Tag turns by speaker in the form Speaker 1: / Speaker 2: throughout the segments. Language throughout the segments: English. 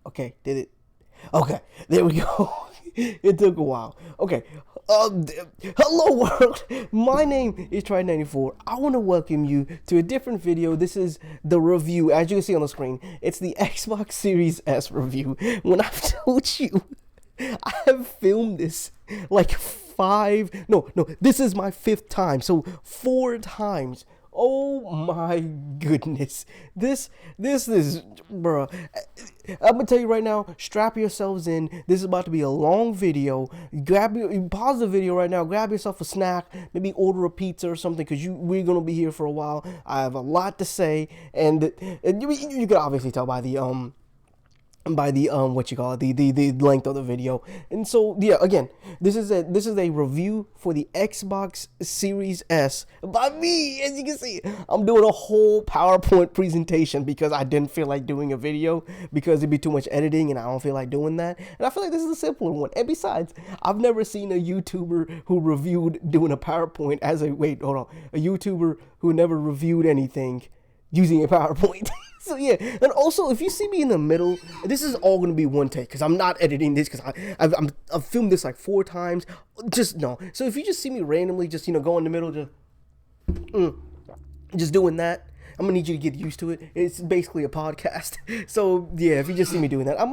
Speaker 1: Okay, did it? Okay, there we go. It took a while. Okay. Hello world. My name is Try94. I want to welcome you to a different video. This is the review. As you can see on the screen, it's the Xbox Series S review. When I've told you, I have filmed this like this is my 5th time. So 4 times. Oh my goodness. This is, bruh. I'm gonna tell you right now, strap yourselves in. This is about to be a long video. Pause the video right now, grab yourself a snack, maybe order a pizza or something, because we're gonna be here for a while. I have a lot to say, and you can obviously tell by the the length of the video. And so yeah, again, this is a review for the Xbox Series S by me. As you can see, I'm doing a whole PowerPoint presentation because I didn't feel like doing a video because it'd be too much editing and I don't feel like doing that. And I feel like this is a simpler one. And besides, I've never seen a YouTuber who reviewed doing a PowerPoint as a YouTuber who never reviewed anything using a PowerPoint. So yeah, and also if you see me in the middle, this is all gonna be one take because I'm not editing this because I've filmed this like 4 times. Just no. So if you just see me randomly, just go in the middle, just doing that, I'm gonna need you to get used to it. It's basically a podcast. So yeah, if you just see me doing that, I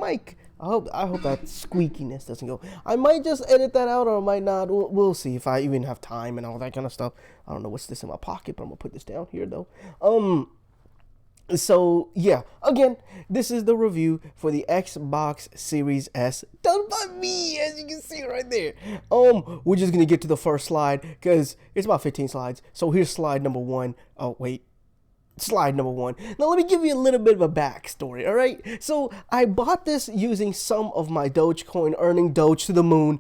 Speaker 1: hope that squeakiness doesn't go. I might just edit that out, or I might not. We'll see if I even have time and all that kind of stuff. I don't know what's this in my pocket, but I'm gonna put this down here though. So yeah, again, this is the review for the Xbox Series S done by me, as you can see right there. We're just gonna get to the first slide because it's about 15 slides. So here's slide number 1. Oh wait. Slide number 1. Now let me give you a little bit of a backstory, alright? So I bought this using some of my Dogecoin earning. Doge to the moon,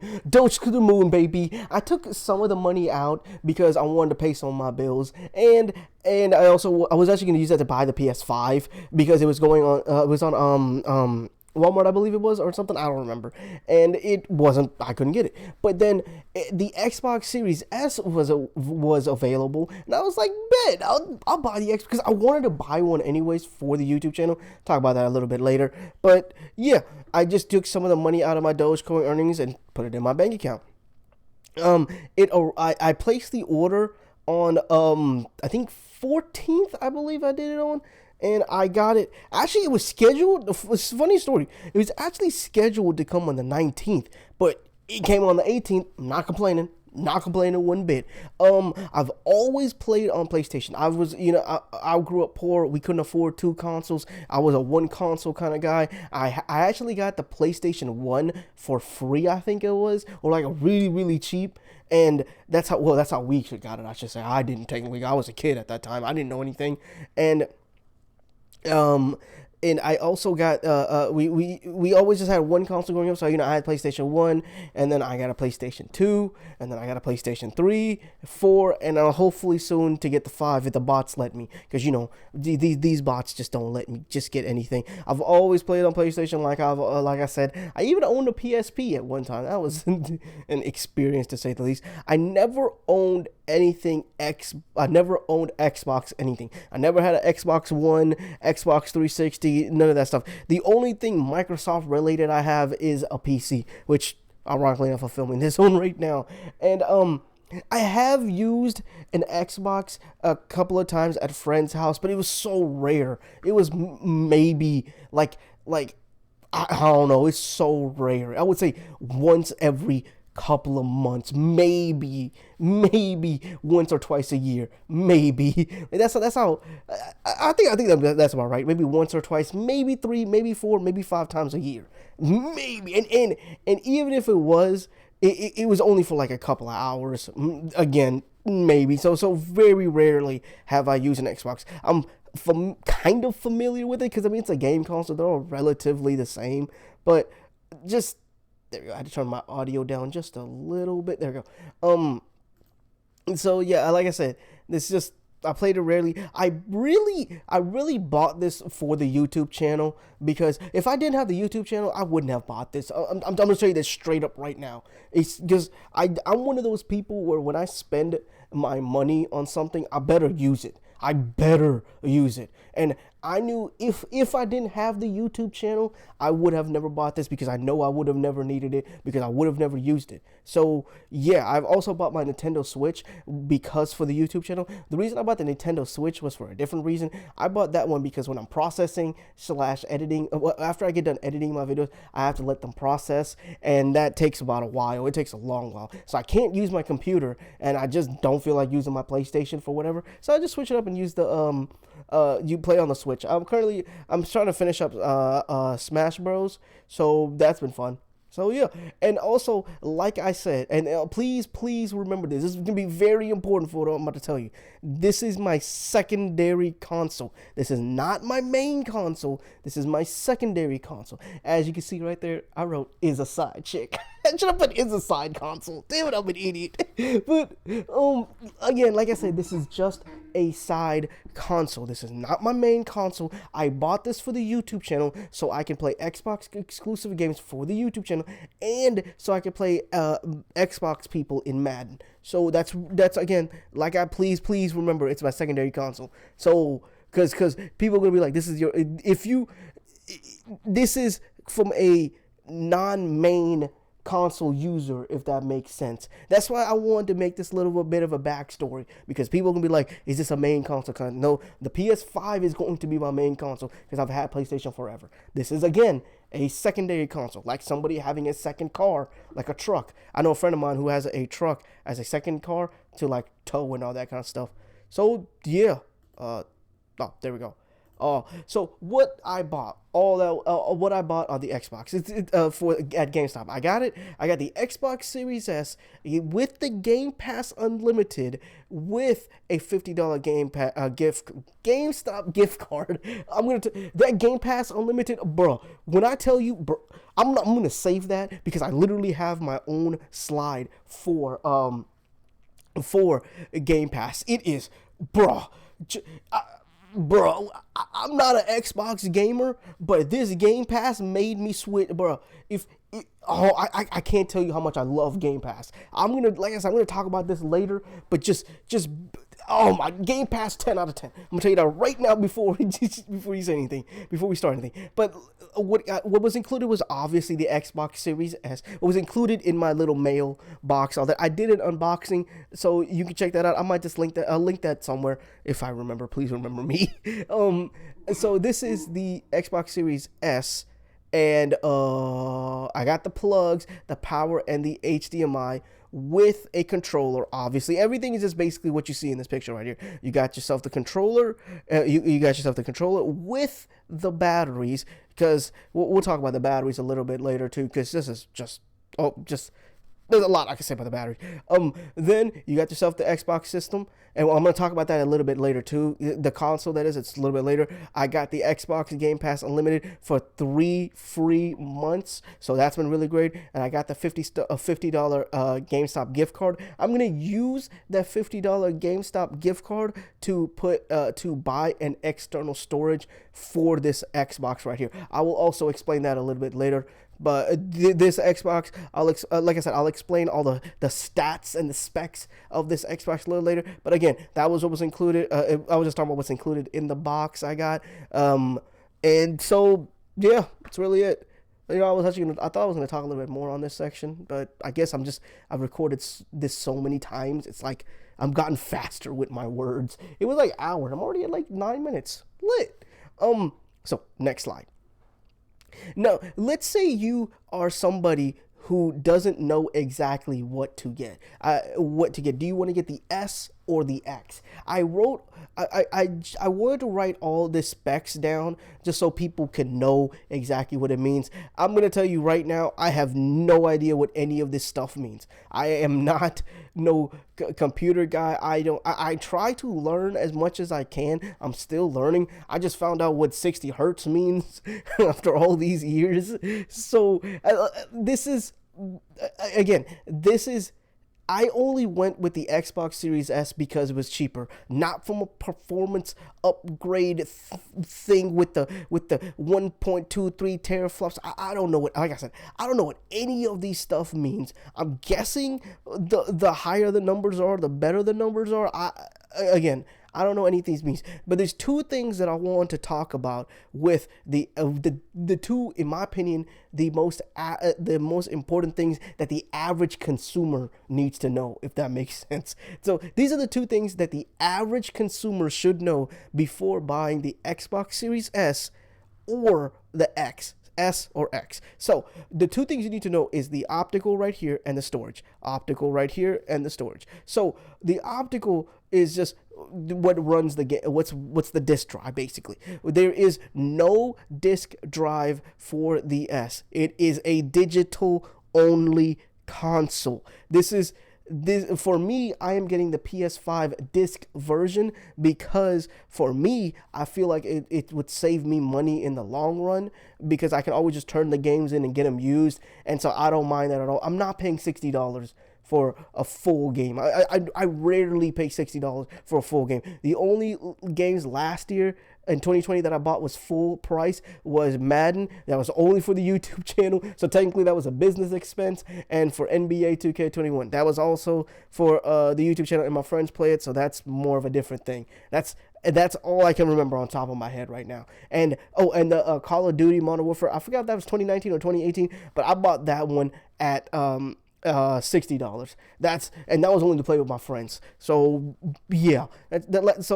Speaker 1: baby. I took some of the money out because I wanted to pay some of my bills, and I was actually going to use that to buy the PS5 because it was going on it was on Walmart, I believe it was, or something, I don't remember, and I couldn't get it. But then the Xbox Series S was available, and I was like, bet, I'll buy the X, because I wanted to buy one anyways for the YouTube channel. Talk about that a little bit later. But yeah, I just took some of the money out of my Dogecoin earnings and put it in my bank account. I placed the order on I think 14th, I believe I did it on. And I got it. Actually, it was scheduled. It's a funny story. It was actually scheduled to come on the 19th, but it came on the 18th. I'm not complaining. Not complaining one bit. I've always played on PlayStation. I grew up poor. We couldn't afford 2 consoles. I was a 1 console kind of guy. I actually got the PlayStation 1 for free, I think it was, or like a really, really cheap. And that's how we got it, I should say. I didn't technically. I was a kid at that time. I didn't know anything. And I also got we always just had 1 console growing up. So I had PlayStation 1, and then I got a PlayStation 2, and then I got a PlayStation 3, 4, and hopefully soon to get the 5 if the bots let me, because these bots just don't let me just get anything. I've always played on PlayStation, like I said. I even owned a PSP at one time. That was an experience, to say the least. I never owned Xbox anything. I never had an Xbox One, Xbox 360, none of that stuff. The only thing Microsoft related I have is a PC, which ironically enough I'm filming this on right now. And I have used an Xbox a couple of times at a friend's house, but it was so rare. It was maybe like I don't know, it's so rare. I would say once every couple of months, maybe once or twice a year, maybe. That's how I think that's about right. Maybe once or twice, maybe 3, maybe 4, maybe 5 times a year, maybe. And even if it was only for like a couple of hours. Again, maybe. So very rarely have I used an Xbox. I'm kind of familiar with it because it's a game console. They're all relatively the same, but just. There we go. I had to turn my audio down just a little bit. There we go. So yeah, like I said, I played it rarely. I really bought this for the YouTube channel, because if I didn't have the YouTube channel, I wouldn't have bought this. I'm gonna tell you this straight up right now. It's because I'm one of those people where when I spend my money on something, I better use it. I better use it. And I knew if I didn't have the YouTube channel, I would have never bought this, because I know I would have never needed it, because I would have never used it. So yeah, I've also bought my Nintendo Switch because for the YouTube channel. The reason I bought the Nintendo Switch was for a different reason. I bought that one because when I'm processing slash editing, after I get done editing my videos, I have to let them process, and that takes about a while. It takes a long while. So I can't use my computer, and I just don't feel like using my PlayStation for whatever. So I just switch it up and use the you play on the Switch. I'm trying to finish up Smash Bros. So that's been fun. So yeah, and also, like I said, and please remember this. This is gonna be very important for what I'm about to tell you. This is my secondary console. This is not my main console. This is my secondary console. As you can see right there, I wrote "is a side chick." I should have put "is a side console." Damn it, I'm an idiot. But again, like I said, this is just a side console. This is not my main console. I bought this for the YouTube channel so I can play Xbox exclusive games for the YouTube channel, and so I can play Xbox people in Madden. So that's again, like, please remember, it's my secondary console. So because people are gonna be like, this is from a non-main console user, if that makes sense. That's why I wanted to make this little bit of a backstory, because people are gonna be like, is this a main console? No, the PS5 is going to be my main console because I've had PlayStation forever. This is again a secondary console, like somebody having a second car, like a truck. I know a friend of mine who has a truck as a second car to like tow and all that kind of stuff. So yeah, there we go. So what I bought, what I bought on the Xbox, at GameStop. I got it. I got the Xbox Series S with the Game Pass Unlimited with a $50 GameStop gift card. That Game Pass Unlimited, bro. When I tell you, bro, I'm gonna save that, because I literally have my own slide for Game Pass. It is, bro. Bro, I'm not an Xbox gamer, but this Game Pass made me switch, bro. I can't tell you how much I love Game Pass. Like I said, I'm gonna talk about this later, but just oh my, Game Pass 10 out of 10. I'm gonna tell you that right now before you say anything, before we start anything. But what was included was obviously the Xbox Series S. What was included in my little mail box, all that. I did an unboxing, so you can check that out. I might just link that. I'll link that somewhere if I remember. Please remember me. So this is the Xbox Series S, and I got the plugs, the power, and the HDMI with a controller. Obviously, everything is just basically what you see in this picture right here. You got yourself the controller. You got yourself the controller with the batteries, because we'll talk about the batteries a little bit later too, because this is just there's a lot I can say about the battery. Then you got yourself the Xbox system, and I'm going to talk about that a little bit later too. The console, that is, it's a little bit later. I got the Xbox Game Pass Unlimited for 3 free months, so that's been really great. And I got the $50 GameStop gift card. I'm going to use that $50 GameStop gift card to buy an external storage for this Xbox right here. I will also explain that a little bit later. But this Xbox, like I said, I'll explain all the stats and the specs of this Xbox a little later. But again, that was what was included. I was just talking about what's included in the box I got. And so, yeah, that's really it. You know, I thought I was going to talk a little bit more on this section, but I guess I've recorded this so many times. It's like I've gotten faster with my words. It was like hours. I'm already at like 9 minutes. Lit. So next slide. Now, let's say you are somebody who doesn't know exactly what to get. Do you want to get the S or the X? I wanted to write all the specs down just so people can know exactly what it means. I'm going to tell you right now, I have no idea what any of this stuff means. I am not no computer guy. I try to learn as much as I can. I'm still learning. I just found out what 60 hertz means after all these years. So this is I only went with the Xbox Series S because it was cheaper, not from a performance upgrade thing with the 1.23 teraflops. I don't know what, like I said, I don't know what any of these stuff means. I'm guessing the higher the numbers are, the better the numbers are. Again, I don't know any of these means, but there's two things that I want to talk about with the two, in my opinion, the most important things that the average consumer needs to know, if that makes sense. So these are the two things that the average consumer should know before buying the Xbox Series S or the X. S or X. So the two things you need to know is the optical right here and the storage. Optical right here and the storage. So the optical is just what runs the game. What's the disk drive basically. There is no disk drive for the S. It is a digital only console. This for me, I am getting the PS5 disc version because for me, I feel like it would save me money in the long run because I can always just turn the games in and get them used, and so I don't mind that at all. I'm not paying $60 for a full game. I rarely pay $60 for a full game. The only games last year in 2020 that I bought was full price was Madden. That was only for the YouTube channel, so technically that was a business expense. And for NBA 2K21, that was also for the YouTube channel, and my friends play it, so that's more of a different thing. That's all I can remember on top of my head right now. And the Call of Duty Modern Warfare, I forgot if that was 2019 or 2018, but I bought that one at $60. That was only to play with my friends. So yeah, that's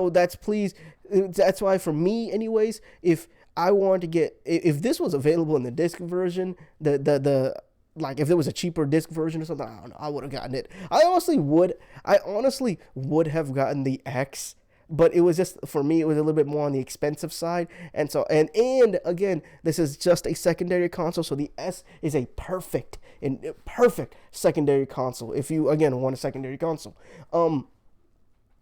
Speaker 1: why for me anyways, if I wanted to get, if this was available in the disc version, like if there was a cheaper disc version or something, I don't know, I would have gotten it. I honestly would have gotten the X, but it was just, for me, it was a little bit more on the expensive side. And so, and again, this is just a secondary console. So the S is a perfect secondary console. If you, again, want a secondary console.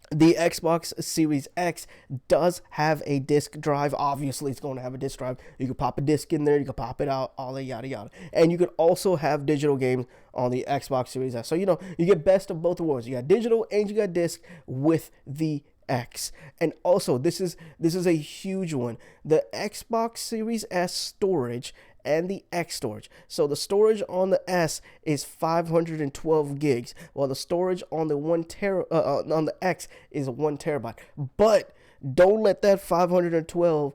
Speaker 1: The Xbox Series X does have a disc drive. Obviously, it's going to have a disc drive. You can pop a disc in there. You can pop it out, all that yada yada. And you could also have digital games on the Xbox Series S. So, you get best of both worlds. You got digital and you got disc with the X. And also, this is a huge one. The Xbox Series S storage and the X storage. So the storage on the S is 512 gigs, while the storage on the on the X is 1 terabyte. But don't let that 512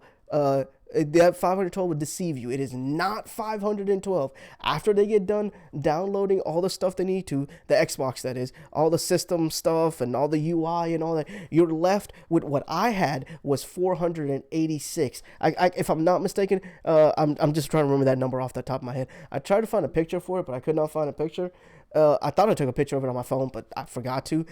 Speaker 1: would deceive you. It is not 512. After they get done downloading all the stuff they need to, the Xbox that is, all the system stuff and all the UI and all that, you're left with what I had was 486. If I'm not mistaken, I'm just trying to remember that number off the top of my head. I tried to find a picture for it, but I could not find a picture. I thought I took a picture of it on my phone, but I forgot to.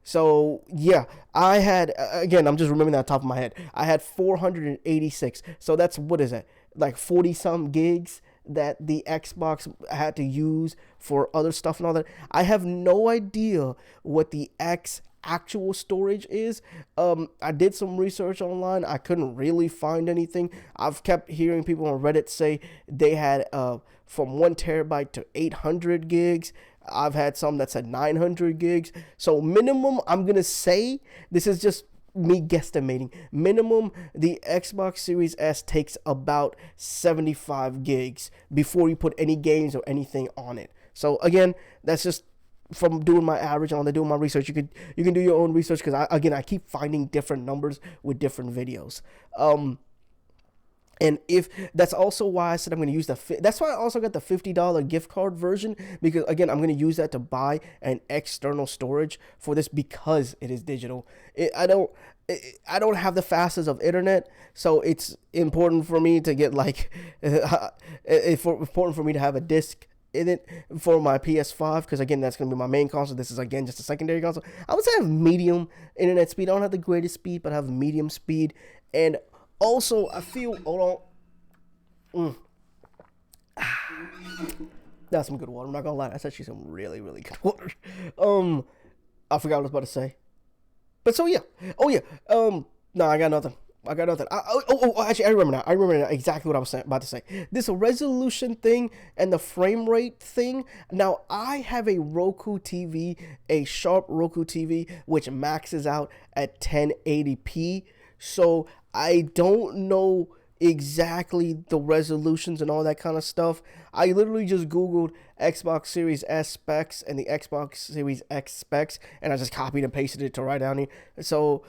Speaker 1: So yeah, I had, again, I'm just remembering that top of my head. I had 486. So that's, what is that? Like 40 some gigs that the Xbox had to use for other stuff and all that. I have no idea what the X actual storage is. I did some research online. I couldn't really find anything. I've kept hearing people on Reddit say they had from 1 terabyte to 800 gigs. I've had some that said 900 gigs. So minimum, I'm going to say, this is just me guesstimating, minimum the Xbox Series S takes about 75 gigs before you put any games or anything on it. So again, that's just from doing my average on doing my research. You can do your own research, because I keep finding different numbers with different videos. And if that's also why I said I'm going to use that's why I also got the $50 gift card version, because again, I'm going to use that to buy an external storage for this, because it is digital. I don't have the fastest of internet, so it's important for me to get it's important for me to have a disc in it for my PS5, because again, that's going to be my main console. This is again just a secondary console. I would say I have medium internet speed. I don't have the greatest speed, but I have medium speed. And also, I feel, hold on. That's some good water. I'm not gonna lie. That's actually some really, really good water. I forgot what I was about to say. But so yeah. Oh yeah. No, I got nothing. I got nothing. Actually, I remember now. I remember now exactly what I was about to say. This resolution thing and the frame rate thing. Now, I have a Roku TV, a Sharp Roku TV, which maxes out at 1080p. So I don't know exactly the resolutions and all that kind of stuff. I literally just Googled Xbox Series S specs and the Xbox Series X specs, and I just copied and pasted it to right down here. So,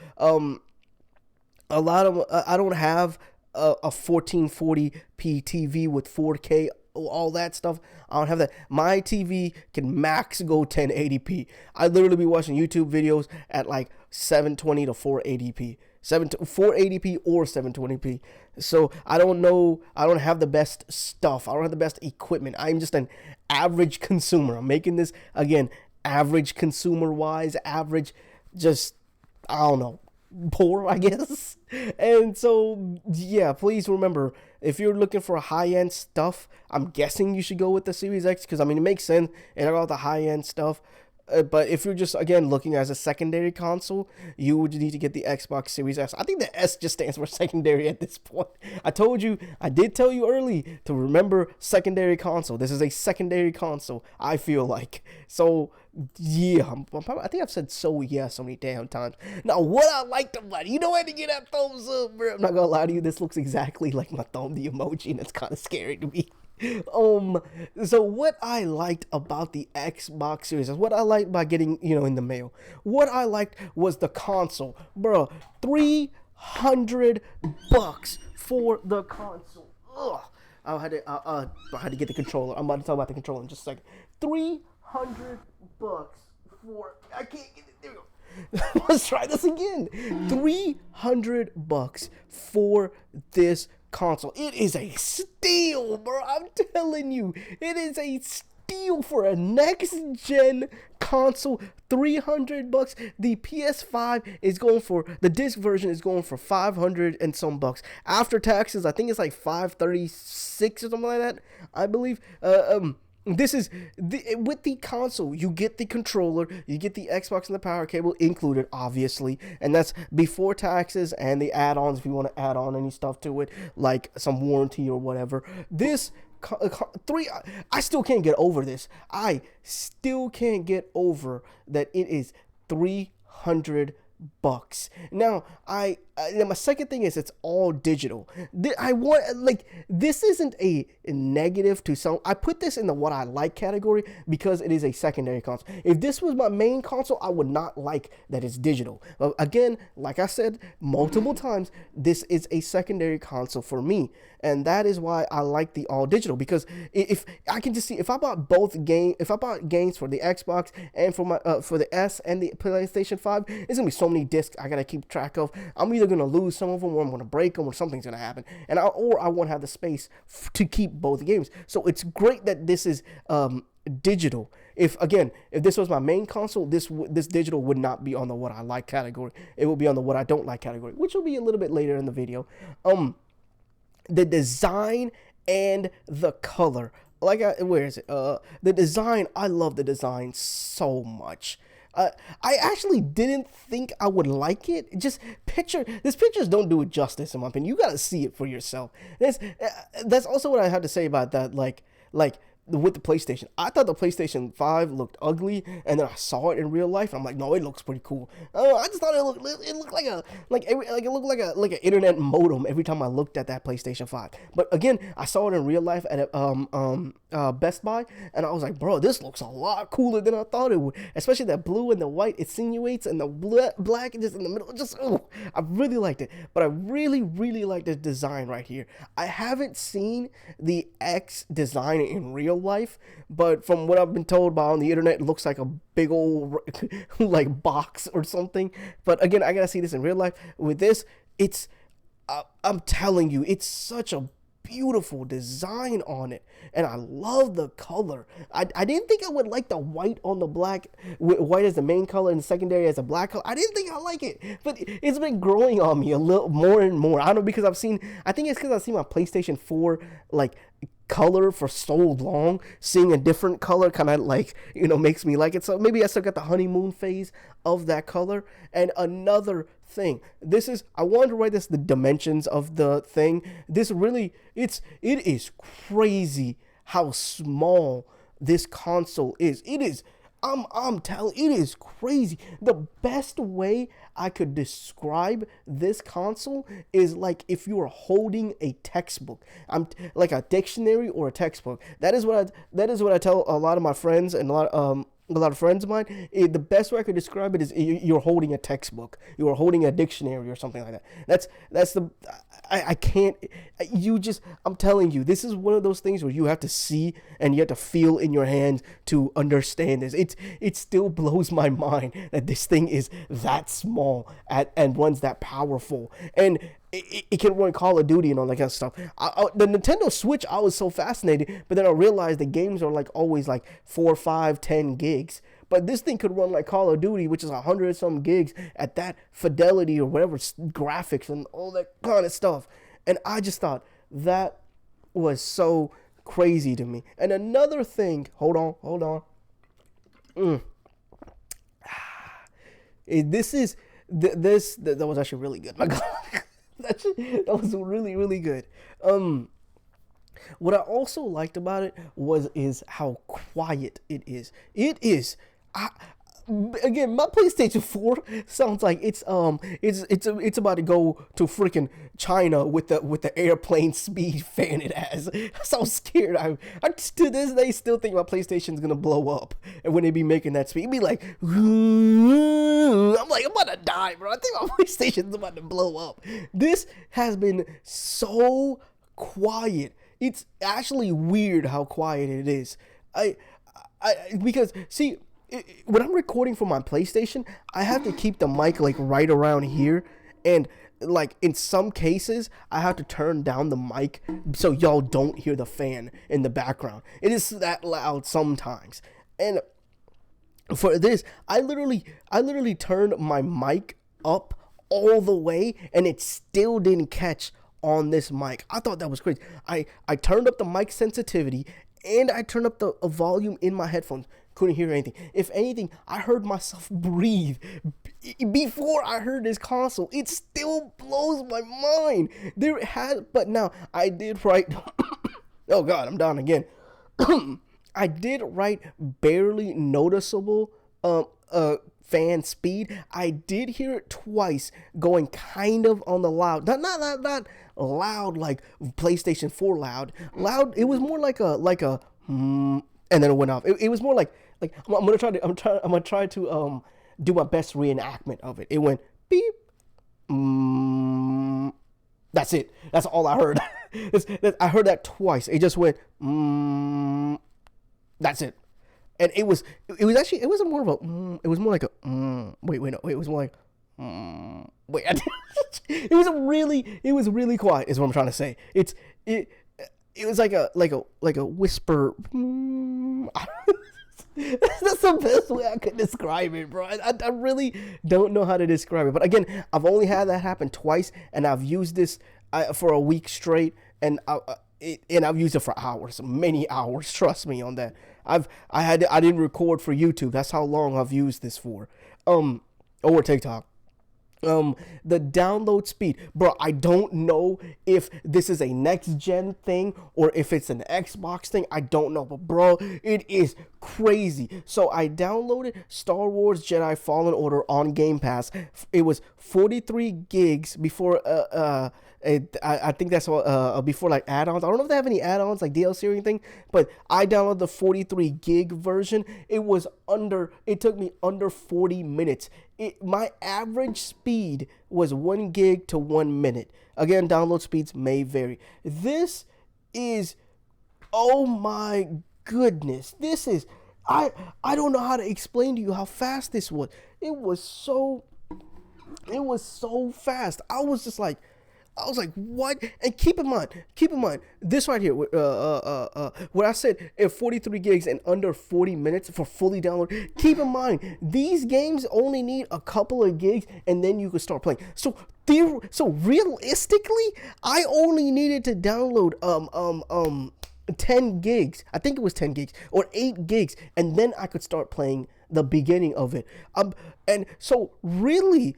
Speaker 1: a lot of I don't have a 1440p TV with 4K, all that stuff. I don't have that. My TV can max go 1080p. I literally be watching YouTube videos at like 720 to 480p. 480p or 720p. So I don't know. I don't have the best stuff. I don't have the best equipment. I'm just an average consumer. I'm making this again average consumer wise. Average, just I don't know, poor, I guess. And so yeah, please remember, if you're looking for high-end stuff, I'm guessing you should go with the Series X, because I mean it makes sense. It got all the high-end stuff. But if you're just, again, looking as a secondary console, you would need to get the Xbox Series S. I think the S just stands for secondary at this point. I did tell you early to remember secondary console. This is a secondary console, I feel like. So, yeah, I think I've said so many damn times. Now, what I liked about it, you know, I had to get that thumbs up, bro. I'm not gonna lie to you, this looks exactly like my thumb, the emoji, and it's kind of scary to me. So what I liked about the Xbox Series, what I liked by getting, in the mail, what I liked was the console, bro. $300 for the console. Ugh. I had to get the controller. I'm about to talk about the controller in just a second. $300 for, I can't get it. There we go. Let's try this again. $300 for this console. It is a steal, bro. I'm telling you, it is a steal for a next gen console. $300. The PS5 is going for, the disc version is going for 500 and some bucks after taxes. I think it's like 536 or something like that, I believe. This is with the console, you get the controller, you get the Xbox and the power cable included, obviously, and that's before taxes and the add-ons if you want to add on any stuff to it, like some warranty or whatever. This I still can't get over this. I still can't get over that it is $300. Now, my second thing is it's all digital. This isn't a negative to some. I put this in the what I like category because it is a secondary console. If this was my main console, I would not like that it's digital. Again, like I said multiple times, this is a secondary console for me, and that is why I like the all digital, because if I can just see, if I bought games for the Xbox and for the S and the PlayStation 5, it's gonna be so many discs I gotta keep track of. I'm either gonna lose some of them, or I'm gonna break them, or something's gonna happen, or I won't have the space to keep both games. So it's great that this is digital. If this was my main console, this digital would not be on the what I like category. It will be on the what I don't like category, which will be a little bit later in the video. The design and the color. Where is it? The design, I love the design so much. I actually didn't think I would like it. These pictures don't do it justice, in my opinion. You gotta see it for yourself. That's also what I had to say about that. Like with the PlayStation, I thought the PlayStation 5 looked ugly, and then I saw it in real life, and I'm like, no, it looks pretty cool. I just thought it looked like an internet modem every time I looked at that PlayStation 5. But again, I saw it in real life at Best Buy, and I was like, bro, this looks a lot cooler than I thought it would. Especially that blue and the white insinuates, and the black just in the middle. I really liked it. But I really, really like the design right here. I haven't seen the X design in real life, but from what I've been told on the internet, it looks like a big old like box or something. But again, I gotta see this in real life. With this, it's I'm telling you, it's such a beautiful design on it, and I love the color. I didn't think I would like the white on the black, white as the main color and secondary as a black color. I didn't think I like it, but it's been growing on me a little more and more. I don't know, because I think it's because I've seen my PlayStation 4 color for so long. Seeing a different color kind of makes me like it. So maybe I still got the honeymoon phase of that color. And another thing. This is, I wanted to write this, the dimensions of the thing. This really, it is crazy how small this console is. It is, I'm telling, it is crazy. The best way I could describe this console is like if you were holding a textbook. Like a dictionary or a textbook. That is what I tell a lot of my friends and a lot of friends of mine. The best way I could describe it is you're holding a textbook. You are holding a dictionary or something like that. That's the, I can't, I'm telling you, this is one of those things where you have to see and you have to feel in your hands to understand this. It still blows my mind that this thing is that small and runs that powerful. And it can run Call of Duty and all that kind of stuff. The Nintendo Switch, I was so fascinated, but then I realized the games are like always like 4, 5, 10 gigs. But this thing could run like Call of Duty, which is 100 some gigs at that fidelity or whatever, graphics and all that kind of stuff. And I just thought that was so crazy to me. And another thing, hold on. That was actually really good. My God. That was really, really good. What I also liked about it is how quiet it is. Again, my PlayStation 4 sounds like it's about to go to freaking China with the airplane speed fan it has. I'm so scared. I to this day still think my PlayStation's gonna blow up, and when they be making that speed, it'd be like, I'm about to die, bro. I think my PlayStation's about to blow up. This has been so quiet. It's actually weird how quiet it is. Because see, when I'm recording from my PlayStation, I have to keep the mic like right around here, and like in some cases I have to turn down the mic so y'all don't hear the fan in the background. It is that loud sometimes. And for this, I literally turned my mic up all the way and it still didn't catch on this mic. I thought that was crazy. I turned up the mic sensitivity and I turned up the volume in my headphones. Couldn't hear anything. If anything, I heard myself breathe before I heard this console. It still blows my mind. But now I did write. Oh God, I'm down again. I did write barely noticeable fan speed. I did hear it twice going kind of on the loud. Not loud like PlayStation 4 loud. Loud. It was more like a and then it went off. It was more like I'm gonna try to do my best reenactment of it. It went beep. That's it. That's all I heard. I heard that twice. It just went. That's it. And it wasn't more of a. It was more like a. Wait, no. It was more like. Wait. It was really quiet. Is what I'm trying to say. It was like a whisper. That's the best way I could describe it, bro. I really don't know how to describe it. But again, I've only had that happen twice, and I've used this for a week straight, and I've used it for hours, many hours. Trust me on that. I didn't record for YouTube. That's how long I've used this for. Or TikTok. The download speed, bro, I don't know if this is a next gen thing or if it's an Xbox thing. I don't know, but bro, it is crazy. So I downloaded Star Wars Jedi Fallen Order on Game Pass. It was 43 gigs before I think that's before like add-ons. I don't know if they have any add-ons like DLC or anything, but I downloaded the 43 gig version. It took me under 40 minutes. My average speed was 1 gig to 1 minute. Again, download speeds may vary. This is, oh my goodness. This is, I don't know how to explain to you how fast this was. It was so fast. I was like, what? And keep in mind, this right here, what I said, if 43 gigs and under 40 minutes for fully download, keep in mind, these games only need a couple of gigs and then you can start playing. So realistically, I only needed to download 10 gigs. I think it was 10 gigs or 8 gigs, and then I could start playing the beginning of it. And so really,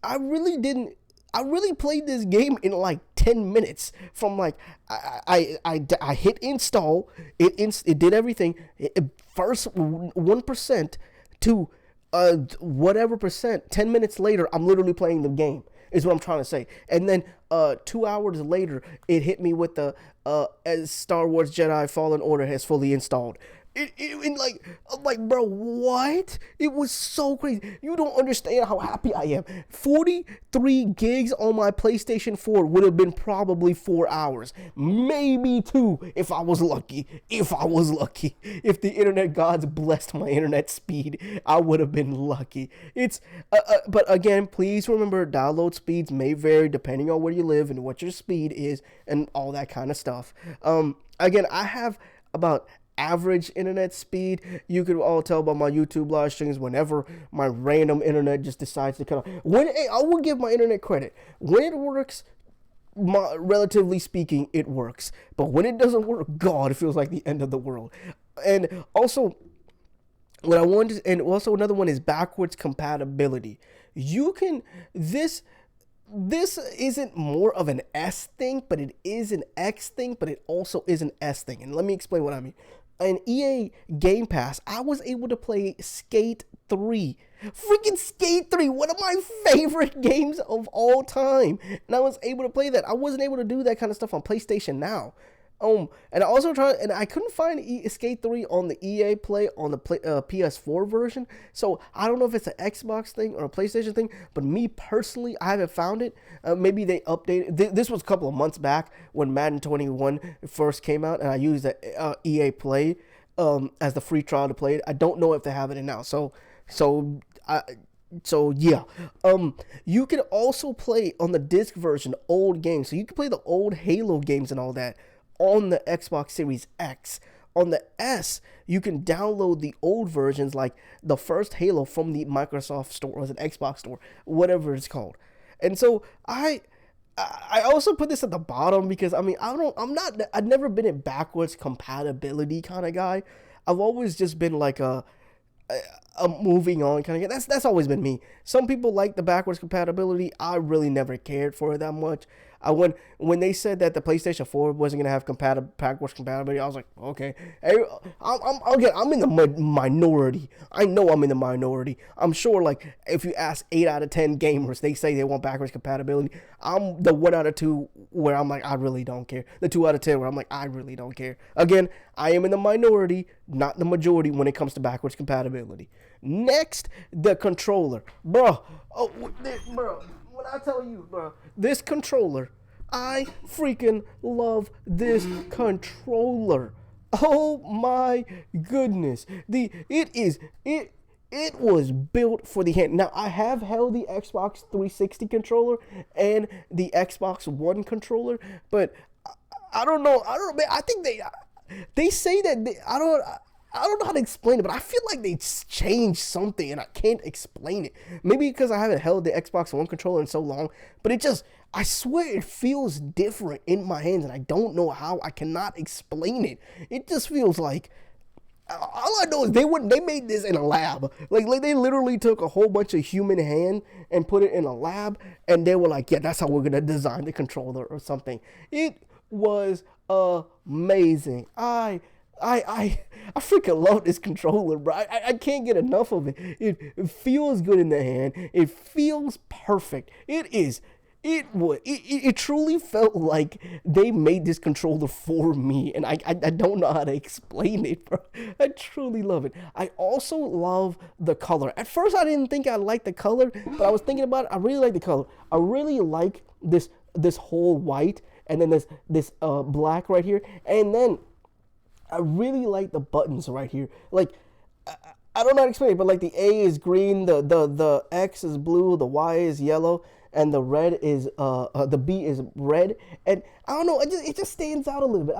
Speaker 1: I really didn't. I really played this game in like 10 minutes. From like I hit install. It did everything. First 1% to whatever percent. 10 minutes later, I'm literally playing the game. Is what I'm trying to say. And then 2 hours later, it hit me with the as Star Wars Jedi Fallen Order has fully installed. Like, I'm like, bro, what? It was so crazy. You don't understand how happy I am. 43 gigs on my PlayStation 4 would have been probably 4 hours, maybe 2 if I was lucky. If the internet gods blessed my internet speed, I would have been lucky. But again, please remember, download speeds may vary depending on where you live and what your speed is and all that kind of stuff. Again, I have about average internet speed. You could all tell by my YouTube live streams whenever my random internet just decides to cut off. I will give my internet credit. When it works, relatively speaking, it works. But when it doesn't work, God, it feels like the end of the world. And also, another one is backwards compatibility. This isn't more of an S thing, but it is an X thing, but it also is an S thing. And let me explain what I mean. In EA Game Pass, I was able to play Skate 3. Freaking Skate 3, one of my favorite games of all time. And I was able to play that. I wasn't able to do that kind of stuff on PlayStation Now. And I couldn't find Skate 3 on the EA Play on the PS4 version. So I don't know if it's an Xbox thing or a PlayStation thing, but me personally, I haven't found it. Maybe they updated. This was a couple of months back when Madden 21 first came out, and I used the EA Play as the free trial to play it. I don't know if they have it in now. So yeah, you can also play on the disc version old games. So you can play the old Halo games and all that on the Xbox Series X. On the S, you can download the old versions, like the first Halo from the Microsoft Store or the Xbox Store, whatever it's called. And so I also put this at the bottom because I've never been a backwards compatibility kind of guy. I've always just been like a moving on kind of guy. That's always been me. Some people like the backwards compatibility. I really never cared for it that much. When they said that the PlayStation 4 wasn't gonna have backwards compatibility, I was like, okay. Hey, I'm in the minority. I know I'm in the minority. I'm sure, like, if you ask 8 out of 10 gamers, they say they want backwards compatibility. I'm the 1 out of 2 where I'm like, I really don't care. The 2 out of 10 where I'm like, I really don't care. Again, I am in the minority, not the majority when it comes to backwards compatibility. Next, the controller, bro. When I tell you, bro, this controller, I freaking love this controller. Oh my goodness. It was built for the hand. Now, I have held the Xbox 360 controller and the Xbox One controller, but I don't know. I think they say that I don't know how to explain it, but I feel like they changed something and I can't explain it. Maybe because I haven't held the Xbox One controller in so long, but I swear it feels different in my hands and I don't know how. I cannot explain it. It just feels like, all I know is they made this in a lab. Like they literally took a whole bunch of human hand and put it in a lab, and they were like, yeah, that's how we're going to design the controller or something. It was amazing. I freaking love this controller, bro. I can't get enough of it. It feels good in the hand. It feels perfect. It truly felt like they made this controller for me, and I don't know how to explain it, bro. I truly love it. I also love the color. At first, I didn't think I liked the color, but I was thinking about it. I really like the color. I really like this whole white, and then this black right here, and then I really like the buttons right here. Like, I don't know how to explain it, but like the A is green, the X is blue, the Y is yellow, and the red is the B is red. And I don't know, it just stands out a little bit.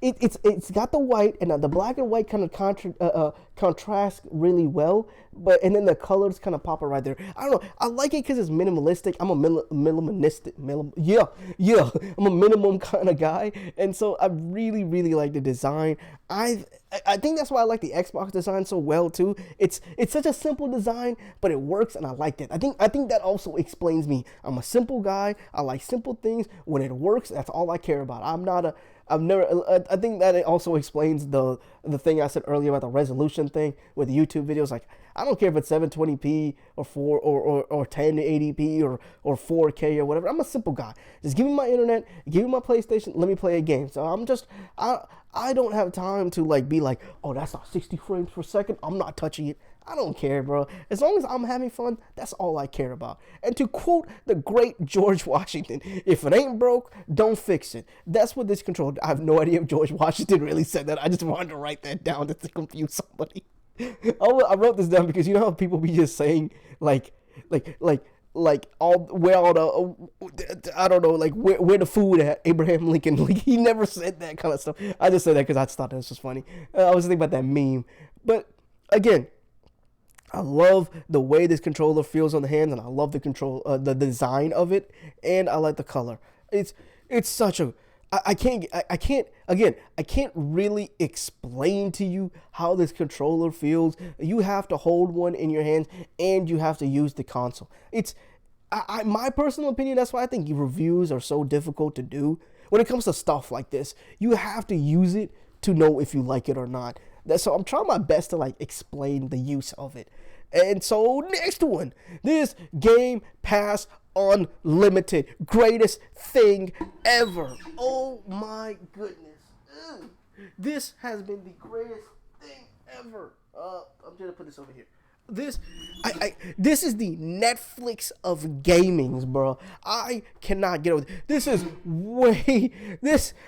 Speaker 1: It's got the white, and the black and white kind of contrasts really well, but and then the colors kind of pop it right there. I don't know. I like it because it's minimalistic. I'm a yeah. I'm a minimum kind of guy, and so I really like the design. I think that's why I like the Xbox design so well too. It's such a simple design, but it works, and I liked it. I think that also explains me. I'm a simple guy. I like simple things. When it works, that's all I care about. I think that it also explains the thing I said earlier about the resolution thing with YouTube videos. Like, I don't care if it's 720p or 1080p or 4K or whatever. I'm a simple guy. Just give me my internet, give me my PlayStation, let me play a game. So I don't have time to like be like, oh, that's not 60 frames per second. I'm not touching it. I don't care, bro. As long as I'm having fun, that's all I care about. And to quote the great George Washington, if it ain't broke, don't fix it. That's what this control. I have no idea if George Washington really said that. I just wanted to write that down just to confuse somebody. I wrote this down because you know how people be just saying like all where all the I don't know, like where the food at, Abraham Lincoln. Like, he never said that kind of stuff. I just said that because I just thought that was just funny. I was thinking about that meme, but again, I love the way this controller feels on the hands, and I love the design of it, and I like the color. It's such a I can't really explain to you how this controller feels. You have to hold one in your hands, and you have to use the console. It's my personal opinion. That's why I think reviews are so difficult to do when it comes to stuff like this. You have to use it to know if you like it or not. So I'm trying my best to like explain the use of it. And so next one, this Game Pass Unlimited, greatest thing ever. Oh my goodness. This has been the greatest thing ever. I'm gonna put this over here. This is the Netflix of gamings, bro. I cannot get over this.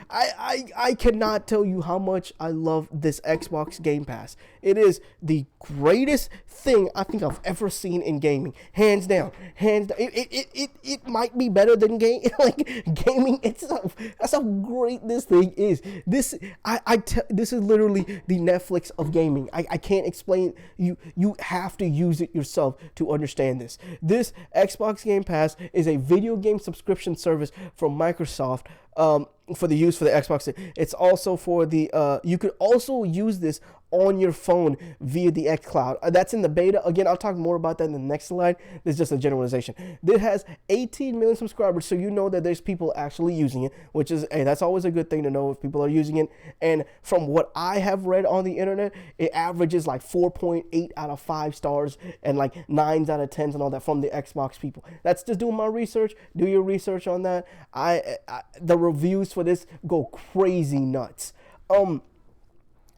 Speaker 1: I cannot tell you how much I love this Xbox Game Pass. It is the greatest thing I think I've ever seen in gaming, hands down. It might be better than gaming itself. That's how great this thing is. This is literally the Netflix of gaming. I can't explain. You have to use it yourself to understand this. This Xbox Game Pass is a video game subscription service from Microsoft for the use for the Xbox. It's also for the you could also use this on your phone via the xCloud. That's in the beta. Again, I'll talk more about that in the next slide. This is just a generalization. This has 18 million subscribers, so you know that there's people actually using it, which is, hey, that's always a good thing to know if people are using it. And from what I have read on the internet, it averages like 4.8 out of 5 stars and like 9s out of 10s and all that from the Xbox people. That's just doing my research. Do your research on that. The reviews for this go crazy nuts.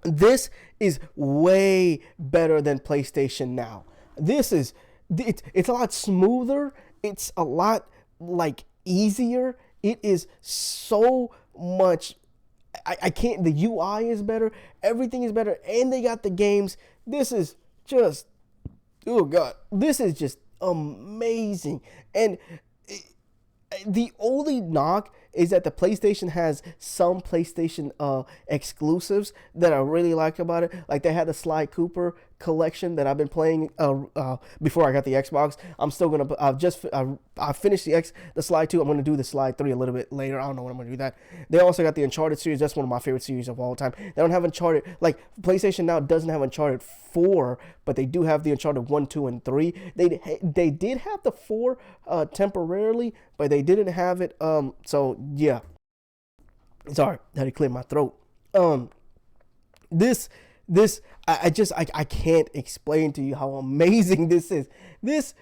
Speaker 1: This is way better than PlayStation Now. It's a lot smoother. It's a lot like easier. It is so much. I can't. The UI is better. Everything is better, and they got the games. This is just, oh god, this is just amazing. And the only knock is that the PlayStation has some PlayStation exclusives that I really like about it. Like, they had the Sly Cooper collection that I've been playing before I got the Xbox. I'm still gonna. I finished the Sly 2. I'm gonna do the Sly 3 a little bit later. I don't know when I'm gonna do that. They also got the Uncharted series. That's one of my favorite series of all time. They don't have Uncharted. Like, PlayStation Now doesn't have Uncharted 4, but they do have the Uncharted 1, 2, and 3. They did have the 4 temporarily, but they didn't have it. So yeah. Sorry, I had to clear my throat. I can't explain to you how amazing this is. Let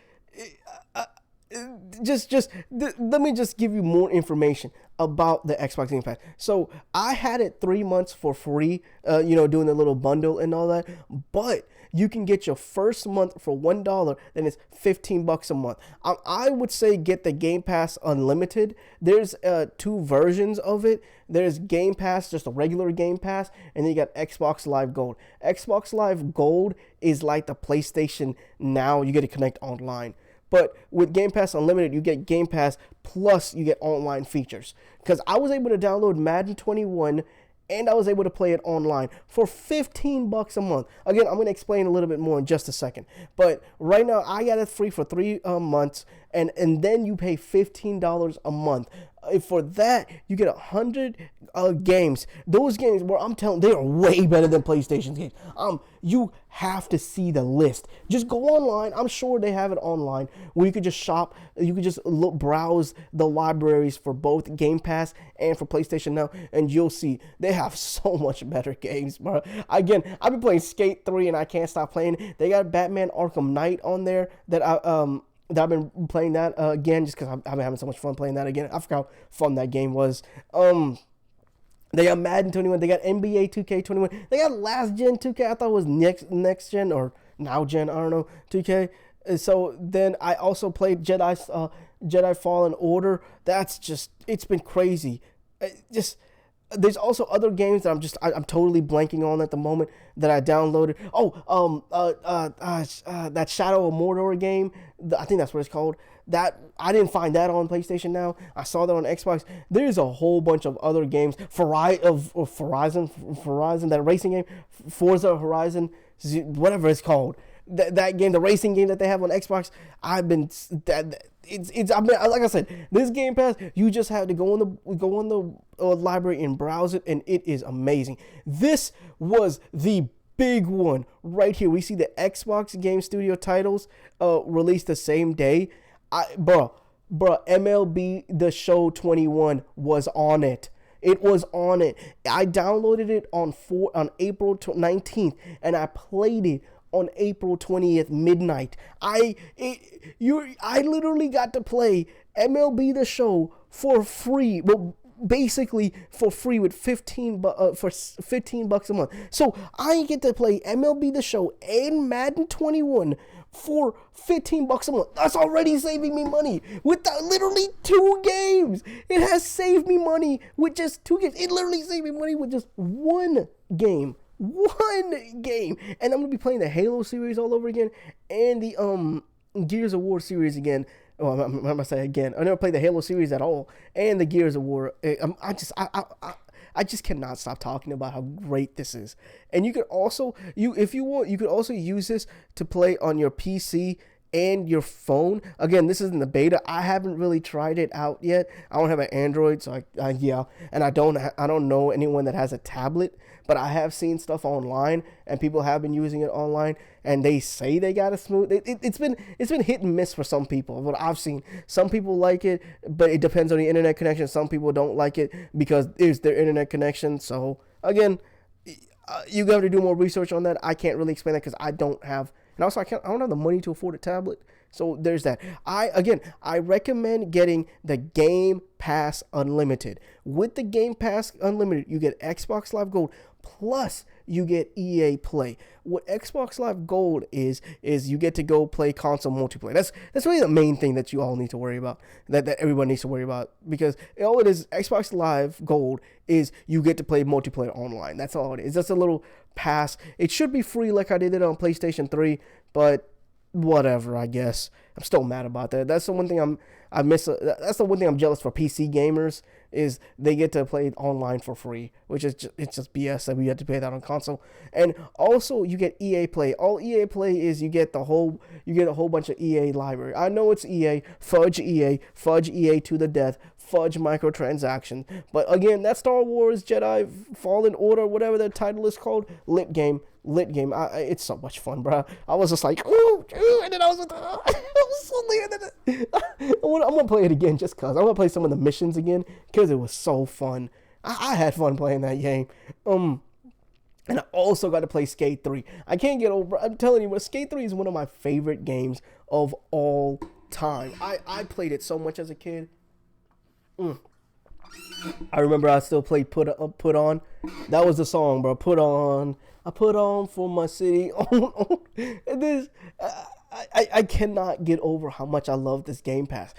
Speaker 1: me just give you more information about the Xbox Game Pass. So I had it 3 months for free, doing the little bundle and all that, but you can get your first month for $1, then it's $15 a month. I would say get the Game Pass Unlimited. There's 2 versions of it. There's Game Pass, just a regular Game Pass, and then you got Xbox Live Gold. Xbox Live Gold is like the PlayStation Now. You get to connect online. But with Game Pass Unlimited, you get Game Pass plus you get online features. Because I was able to download Madden 21 and I was able to play it online for $15 a month. Again, I'm going to explain a little bit more in just a second. But right now, I got it free for 3 months, and then you pay $15 a month. For that, you get 100 games. Those games where I'm telling, they are way better than PlayStation games. You have to see the list. Just go online. I'm sure they have it online where you could just shop. You could just browse the libraries for both Game Pass and for PlayStation Now, and you'll see they have so much better games, bro. Again, I've been playing Skate 3 and I can't stop playing. They got Batman Arkham Knight on there that I've been playing that again just because I've been having so much fun playing that again. I forgot how fun that game was. They got Madden 21. They got NBA 2K21. They got last gen 2K. I thought it was next gen or now gen. I don't know, 2K. So then I also played Jedi Fallen Order. That's just, it's been crazy. There's also other games that I'm totally blanking on at the moment that I downloaded. That Shadow of Mordor game. I think that's what it's called. That I didn't find that on PlayStation Now. I saw that on Xbox. There's a whole bunch of other games. Horizon, that racing game, Forza Horizon, whatever it's called. That game, the racing game that they have on Xbox. Like I said, this Game Pass, you just have to go on the library and browse it, and it is amazing. This was the big one right here. We see the Xbox Game Studio titles released the same day. MLB The Show 21 was on it. It was on it. I downloaded it on April 19th, and I played it on April 20th midnight. I literally got to play MLB The Show for free. Well, basically for free with $15 a month. So I get to play MLB The Show and Madden 21 for $15 a month. That's already saving me money with literally 2 games. It has saved me money with just 2 games. It literally saved me money with just one game. And I'm gonna be playing the Halo series all over again and the Gears of War series again. Oh, I'm gonna say again. I never played the Halo series at all, and the Gears of War. I just cannot stop talking about how great this is. And you could also, if you want, you could also use this to play on your PC and your phone. Again, this is in the beta. I haven't really tried it out yet. I don't have an Android, so and I don't know anyone that has a tablet, but I have seen stuff online, and people have been using it online, and they say they got a smooth. It's been hit and miss for some people. What I've seen, some people like it, but it depends on the internet connection. Some people don't like it because it's their internet connection. So again, you got to do more research on that. I can't really explain that because I don't have. And also, I don't have the money to afford a tablet. So there's that. I recommend getting the Game Pass Unlimited. With the Game Pass Unlimited, you get Xbox Live Gold, plus you get EA Play. What Xbox Live Gold is you get to go play console multiplayer. That's really the main thing that you all need to worry about, that everyone needs to worry about, because all it is, Xbox Live Gold is you get to play multiplayer online. That's all it is. It's just a little pass. It should be free like I did it on PlayStation 3, but whatever, I guess. I'm still mad about that. That's the one thing that's the one thing I'm jealous for PC gamers, is they get to play online for free, which is it's just BS that we have to pay that on console. And also you get EA Play. All EA Play is you get a whole bunch of EA library. I know it's EA, fudge EA to the death, fudge microtransactions. But again, that Star Wars Jedi Fallen Order, whatever the title is called, lit game. It's so much fun, bro. I was just like, ooh, and then I was like, I'm gonna play it again just cause. I'm gonna play some of the missions again because it was so fun. I had fun playing that game. And I also got to play Skate 3. I can't get over. I'm telling you, Skate 3 is one of my favorite games of all time. I played it so much as a kid. I remember I still played Put On. That was the song, bro. Put On. I put on for my city. And this, I cannot get over how much I love this Game Pass.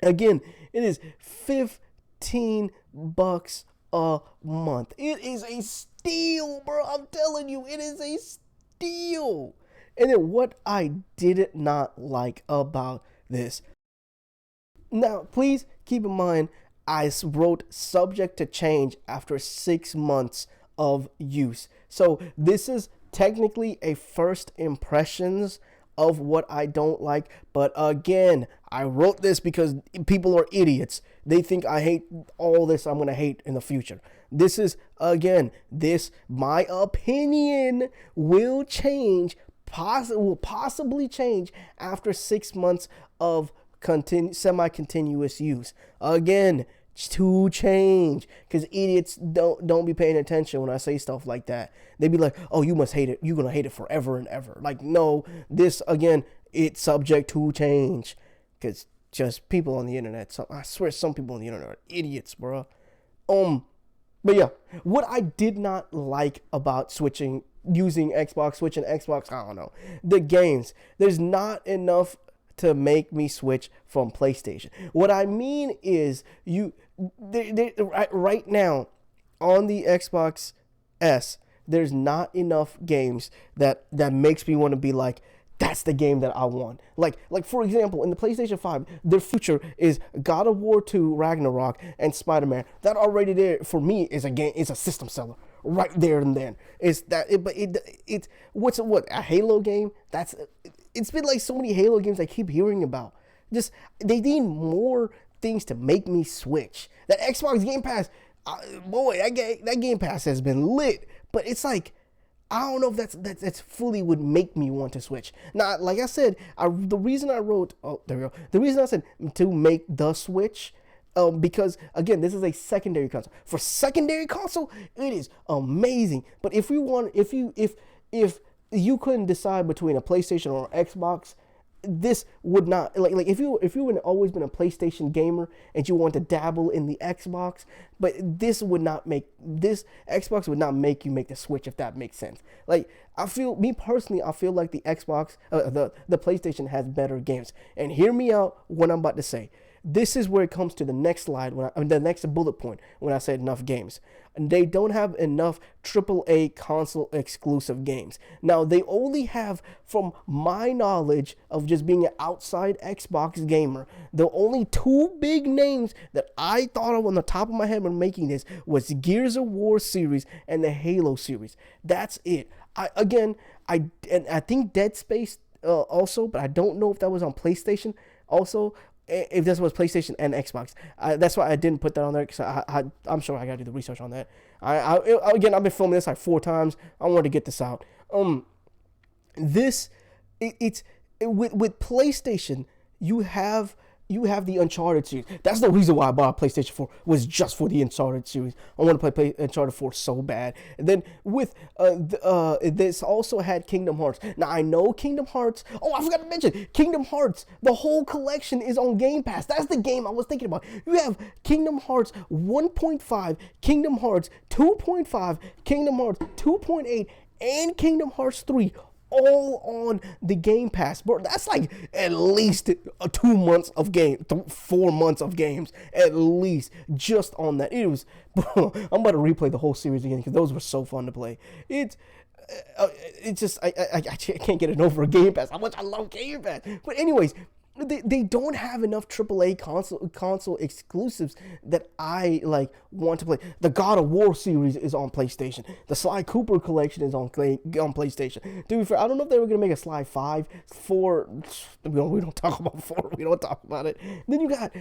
Speaker 1: Again, it is $15 a month. It is a steal, bro. I'm telling you, it is a steal. And then what I did not like about this. Now, please keep in mind, wrote subject to change after 6 months of use. So this is technically a first impressions of what I don't like. But again, I wrote this because people are idiots. They think I hate all this I'm going to hate in the future. This is, again, my opinion will change, will possibly change after 6 months of semi-continuous use. Again, to change, because idiots don't be paying attention when I say stuff like that. They be like, oh, you must hate it, you're gonna hate it forever and ever. Like, no, this, again, it's subject to change, because just people on the internet, I swear some people on the internet are idiots, bro. But yeah, what I did not like about switching Xbox, I don't know, the games, there's not enough to make me switch from PlayStation. What I mean is, right now on the Xbox S, there's not enough games that makes me want to be like, that's the game that I want. Like for example, in the PlayStation 5, their future is God of War 2 Ragnarok and Spider-Man. That already there for me is a system seller right there and then. It's what's a Halo game? It's been like so many Halo games I keep hearing about. Just, they need more things to make me switch. That Xbox Game Pass, boy, that Game Pass has been lit. But it's like, I don't know if that's fully would make me want to switch. Now, like I said, the reason I said to make the switch, because again, this is a secondary console. For secondary console, it is amazing. But if you couldn't decide between a PlayStation or an Xbox, this would not, like if you had always been a PlayStation gamer and you want to dabble in the Xbox, but this Xbox would not make you make the switch, if that makes sense. Like, I feel like the Xbox, the PlayStation has better games. And hear me out what I'm about to say. This is where it comes to the next slide, the next bullet point, when I said enough games. And they don't have enough AAA console exclusive games. Now, they only have, from my knowledge of just being an outside Xbox gamer, the only two big names that I thought of on the top of my head when making this was Gears of War series and the Halo series. That's it. I think Dead Space also, but I don't know if that was on PlayStation also. If this was PlayStation and Xbox, that's why I didn't put that on there, because I'm sure I gotta do the research on that. Again, I've been filming this like 4 times. I wanted to get this out. With PlayStation, you have the Uncharted series. That's the reason why I bought a PlayStation 4, was just for the Uncharted series. I want to play Uncharted 4 so bad. And then with this also had Kingdom Hearts. Now, I know Kingdom Hearts. Oh, I forgot to mention Kingdom Hearts. The whole collection is on Game Pass. That's the game I was thinking about. You have Kingdom Hearts 1.5, Kingdom Hearts 2.5, Kingdom Hearts 2.8, and Kingdom Hearts 3. All on the Game Pass, bro. That's like at least 2 months of 4 months of games, at least, just on that. It was, bro, I'm about to replay the whole series again, because those were so fun to play. It's just, I can't get it over Game Pass, how much I love Game Pass. But anyways, they don't have enough AAA console exclusives that I want to play. The God of War series is on PlayStation. The Sly Cooper collection is on PlayStation. To be fair, I don't know if they were gonna make a Sly 5, 4. We don't talk about 4. We don't talk about it. Then you got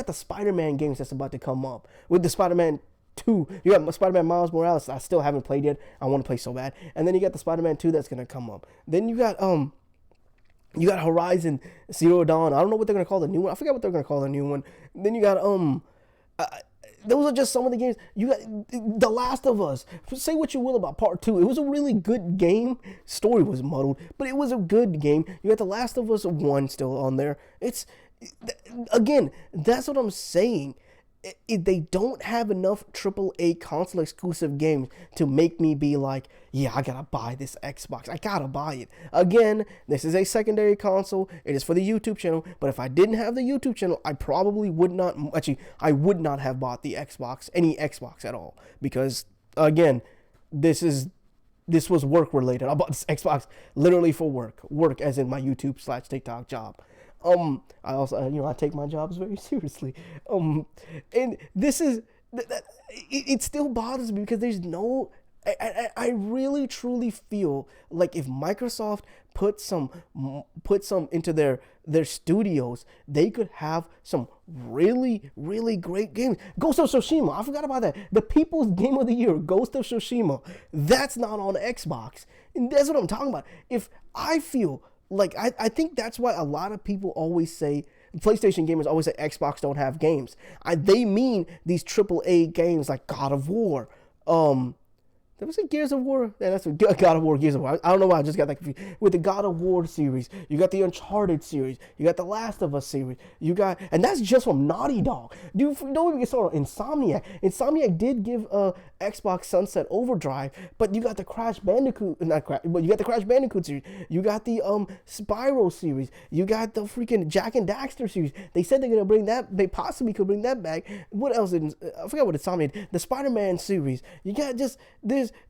Speaker 1: the Spider-Man games that's about to come up with the Spider-Man 2. You got Spider-Man Miles Morales. I still haven't played yet. I want to play so bad. And then you got the Spider-Man 2 that's gonna come up. Then you got Horizon Zero Dawn. I don't know what they're going to call the new one. I forgot what they're going to call the new one. Then you got, those are just some of the games. You got The Last of Us. Say what you will about Part 2. It was a really good game. Story was muddled, but it was a good game. You got The Last of Us 1 still on there. Again, that's what I'm saying. They don't have enough AAA console exclusive games to make me be like, yeah, I gotta buy this Xbox. I gotta buy it. Again, this is a secondary console. It is for the YouTube channel. But if I didn't have the YouTube channel, I probably would not. Actually, I would not have bought the Xbox, any Xbox at all. Because again, this was work related. I bought this Xbox literally for work as in my YouTube/TikTok job. I also, I take my jobs very seriously. And this is it still bothers me because there's no. I really truly feel like if Microsoft put some into their studios, they could have some really great games. Ghost of Tsushima, I forgot about that. The people's game of the year, Ghost of Tsushima, that's not on Xbox, and that's what I'm talking about. If I feel like I think that's why a lot of people always say PlayStation gamers always say Xbox don't have games. They mean these AAA games like God of War. That was it, Gears of War? Yeah, that's what, God of War, Gears of War. I don't know why I just got that confused. With the God of War series, you got the Uncharted series, you got the Last of Us series, and that's just from Naughty Dog. Dude, don't even get started on Insomniac. Insomniac did give Xbox Sunset Overdrive, but you got the Crash Bandicoot, but you got the Crash Bandicoot series, you got the Spyro series, you got the freaking Jack and Daxter series. They said they're gonna bring that. They possibly could bring that back. What else? I forgot what Insomniac did. The Spider-Man series. You got just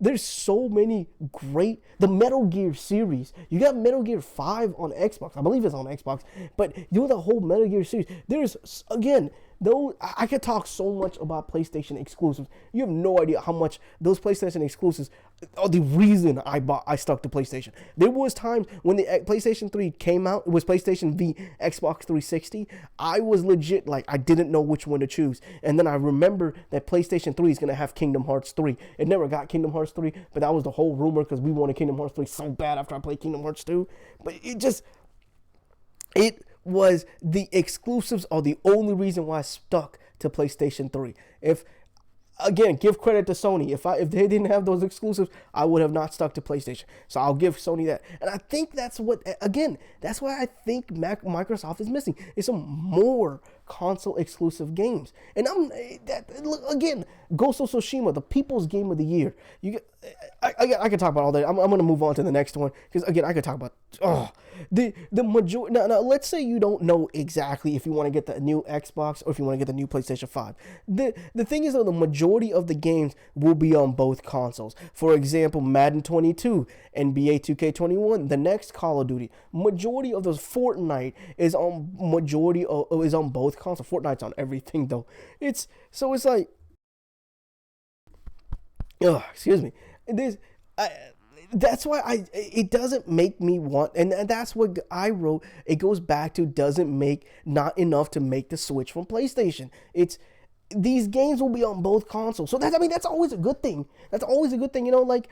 Speaker 1: there's so many great. The Metal Gear series. You got Metal Gear 5 on Xbox. I believe it's on Xbox. But you know the whole Metal Gear series. There's again. Though I could talk so much about PlayStation exclusives, you have no idea how much those PlayStation exclusives are the reason I stuck to PlayStation. There was times when the PlayStation 3 came out, it was PlayStation v Xbox 360. I was legit like I didn't know which one to choose, and then I remember that PlayStation 3 is gonna have Kingdom Hearts 3. It never got Kingdom Hearts 3, but that was the whole rumor because we wanted Kingdom Hearts 3 so bad after I played Kingdom Hearts 2. But it was the exclusives are the only reason why I stuck to PlayStation 3. If again, give credit to Sony. If they didn't have those exclusives, I would have not stuck to PlayStation. So I'll give Sony that. And I think that's why I think Microsoft is missing. Is some more console exclusive games. And again, Ghost of Tsushima, the people's game of the year. I could talk about all that. I'm going to move on to the next one because again, I could talk about the majority. Now, let's say you don't know exactly if you want to get the new Xbox or if you want to get the new PlayStation 5. The thing is, though, the majority of the games will be on both consoles. For example, Madden 22, NBA 2K21, the next Call of Duty. Majority of those Fortnite is on both consoles. Fortnite's on everything though. It's like, excuse me. That's why it doesn't make me want, and that's what I wrote. It goes back to doesn't make not enough to make the switch from PlayStation. It's these games will be on both consoles, so that's always a good thing. That's always a good thing, like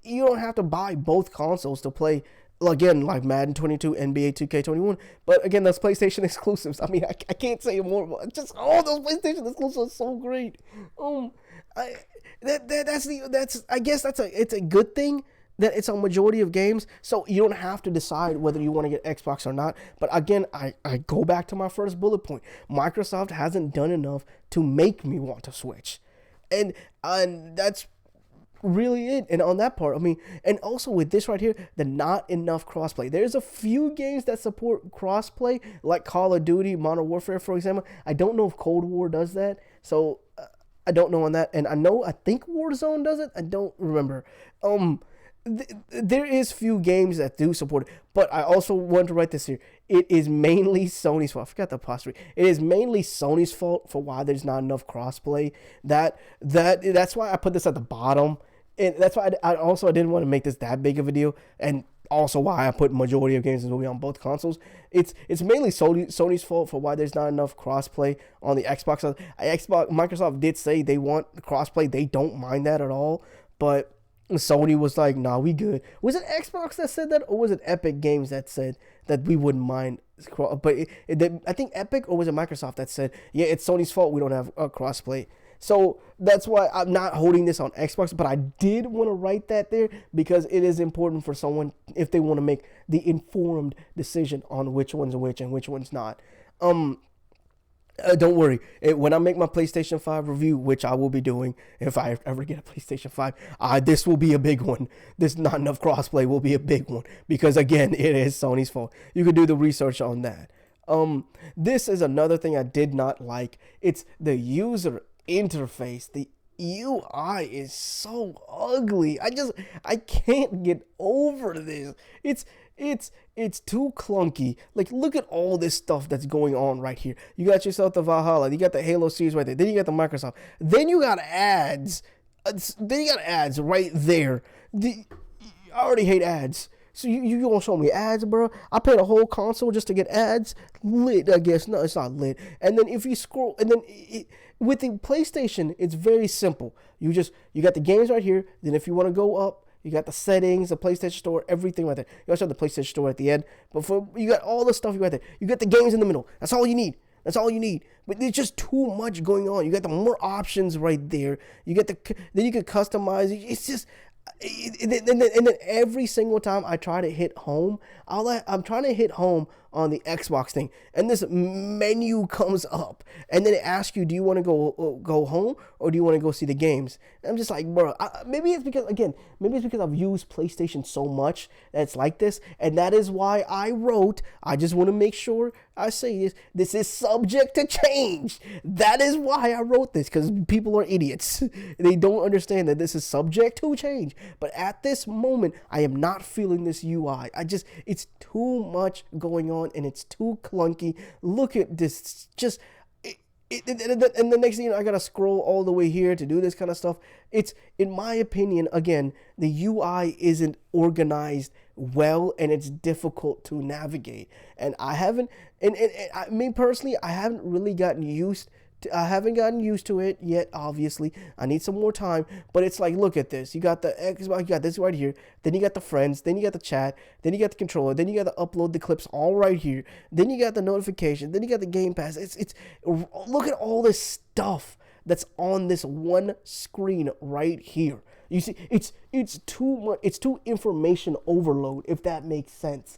Speaker 1: you don't have to buy both consoles to play. Again, like Madden 22, NBA 2K21, but again, those PlayStation exclusives. I mean, I can't say more. Just all those PlayStation exclusives are so great. I guess it's a good thing that it's a majority of games, so you don't have to decide whether you want to get Xbox or not. But again, I go back to my first bullet point. Microsoft hasn't done enough to make me want to switch, and that's really it. And on that part, I mean, and also with this right here, the not enough crossplay. There's a few games that support crossplay, like Call of Duty, Modern Warfare, for example. I don't know if Cold War does that, so I don't know on that. And I think Warzone does it. I don't remember. There is few games that do support it, but I also want to write this here. It is mainly Sony's fault. I forgot the apostrophe. It is mainly Sony's fault for why there's not enough crossplay. That's why I put this at the bottom. And that's why I didn't want to make this that big of a deal, and also why I put majority of games will be on both consoles. It's mainly Sony's fault for why there's not enough crossplay on the Xbox. Microsoft did say they want crossplay; they don't mind that at all. But Sony was like, "Nah, we good." Was it Xbox that said that, or was it Epic Games that said that we wouldn't mind? But I think Epic, or was it Microsoft that said, "Yeah, it's Sony's fault we don't have a crossplay." So that's why I'm not holding this on Xbox, but I did want to write that there because it is important for someone if they want to make the informed decision on which one's which and which one's not. Don't worry. When I make my PlayStation 5 review, which I will be doing if I ever get a PlayStation 5, this will be a big one. This not enough crossplay will be a big one because, again, it is Sony's fault. You could do the research on that. This is another thing I did not like. It's the user interface. The UI is so ugly. I can't get over this. it's too clunky. Like, look at all this stuff that's going on right here. You got yourself the Valhalla, you got the Halo series right there, then you got the Microsoft, then you got ads. Then you got ads right there. I already hate ads. So you gonna show me ads, bro? I paid a whole console just to get ads. Lit, I guess. No, it's not lit. And then if you scroll, and then with the PlayStation, it's very simple. You got the games right here. Then if you want to go up, you got the settings, the PlayStation Store, everything right there. You also have the PlayStation Store at the end. But you got all the stuff you got there. You got the games in the middle. That's all you need. That's all you need. But there's just too much going on. You got the more options right there. You get then you can customize. It's just. And then every single time I try to hit home, I'm trying to hit home on the Xbox thing, and this menu comes up, and then it asks you, do you want to go home or do you want to go see the games? And I'm just like, bro, maybe it's because I've used PlayStation so much that it's like this, and that is why I just want to make sure I say this is subject to change. That is why I wrote this, because people are idiots. They don't understand that this is subject to change. But at this moment, I am not feeling this UI. It's too much going on, and it's too clunky. Look at this, and the next thing I gotta scroll all the way here to do this kind of stuff. It's, in my opinion, again, the UI isn't organized well, and it's difficult to navigate. And I haven't, me personally, I haven't gotten used to it yet. Obviously, I need some more time. But it's like, look at this. You got the Xbox, you got this right here. Then you got the friends. Then you got the chat. Then you got the controller. Then you got to upload the clips all right here. Then you got the notification. Then you got the Game Pass. Look at all this stuff that's on this one screen right here. You see, it's too much. It's too information overload, if that makes sense.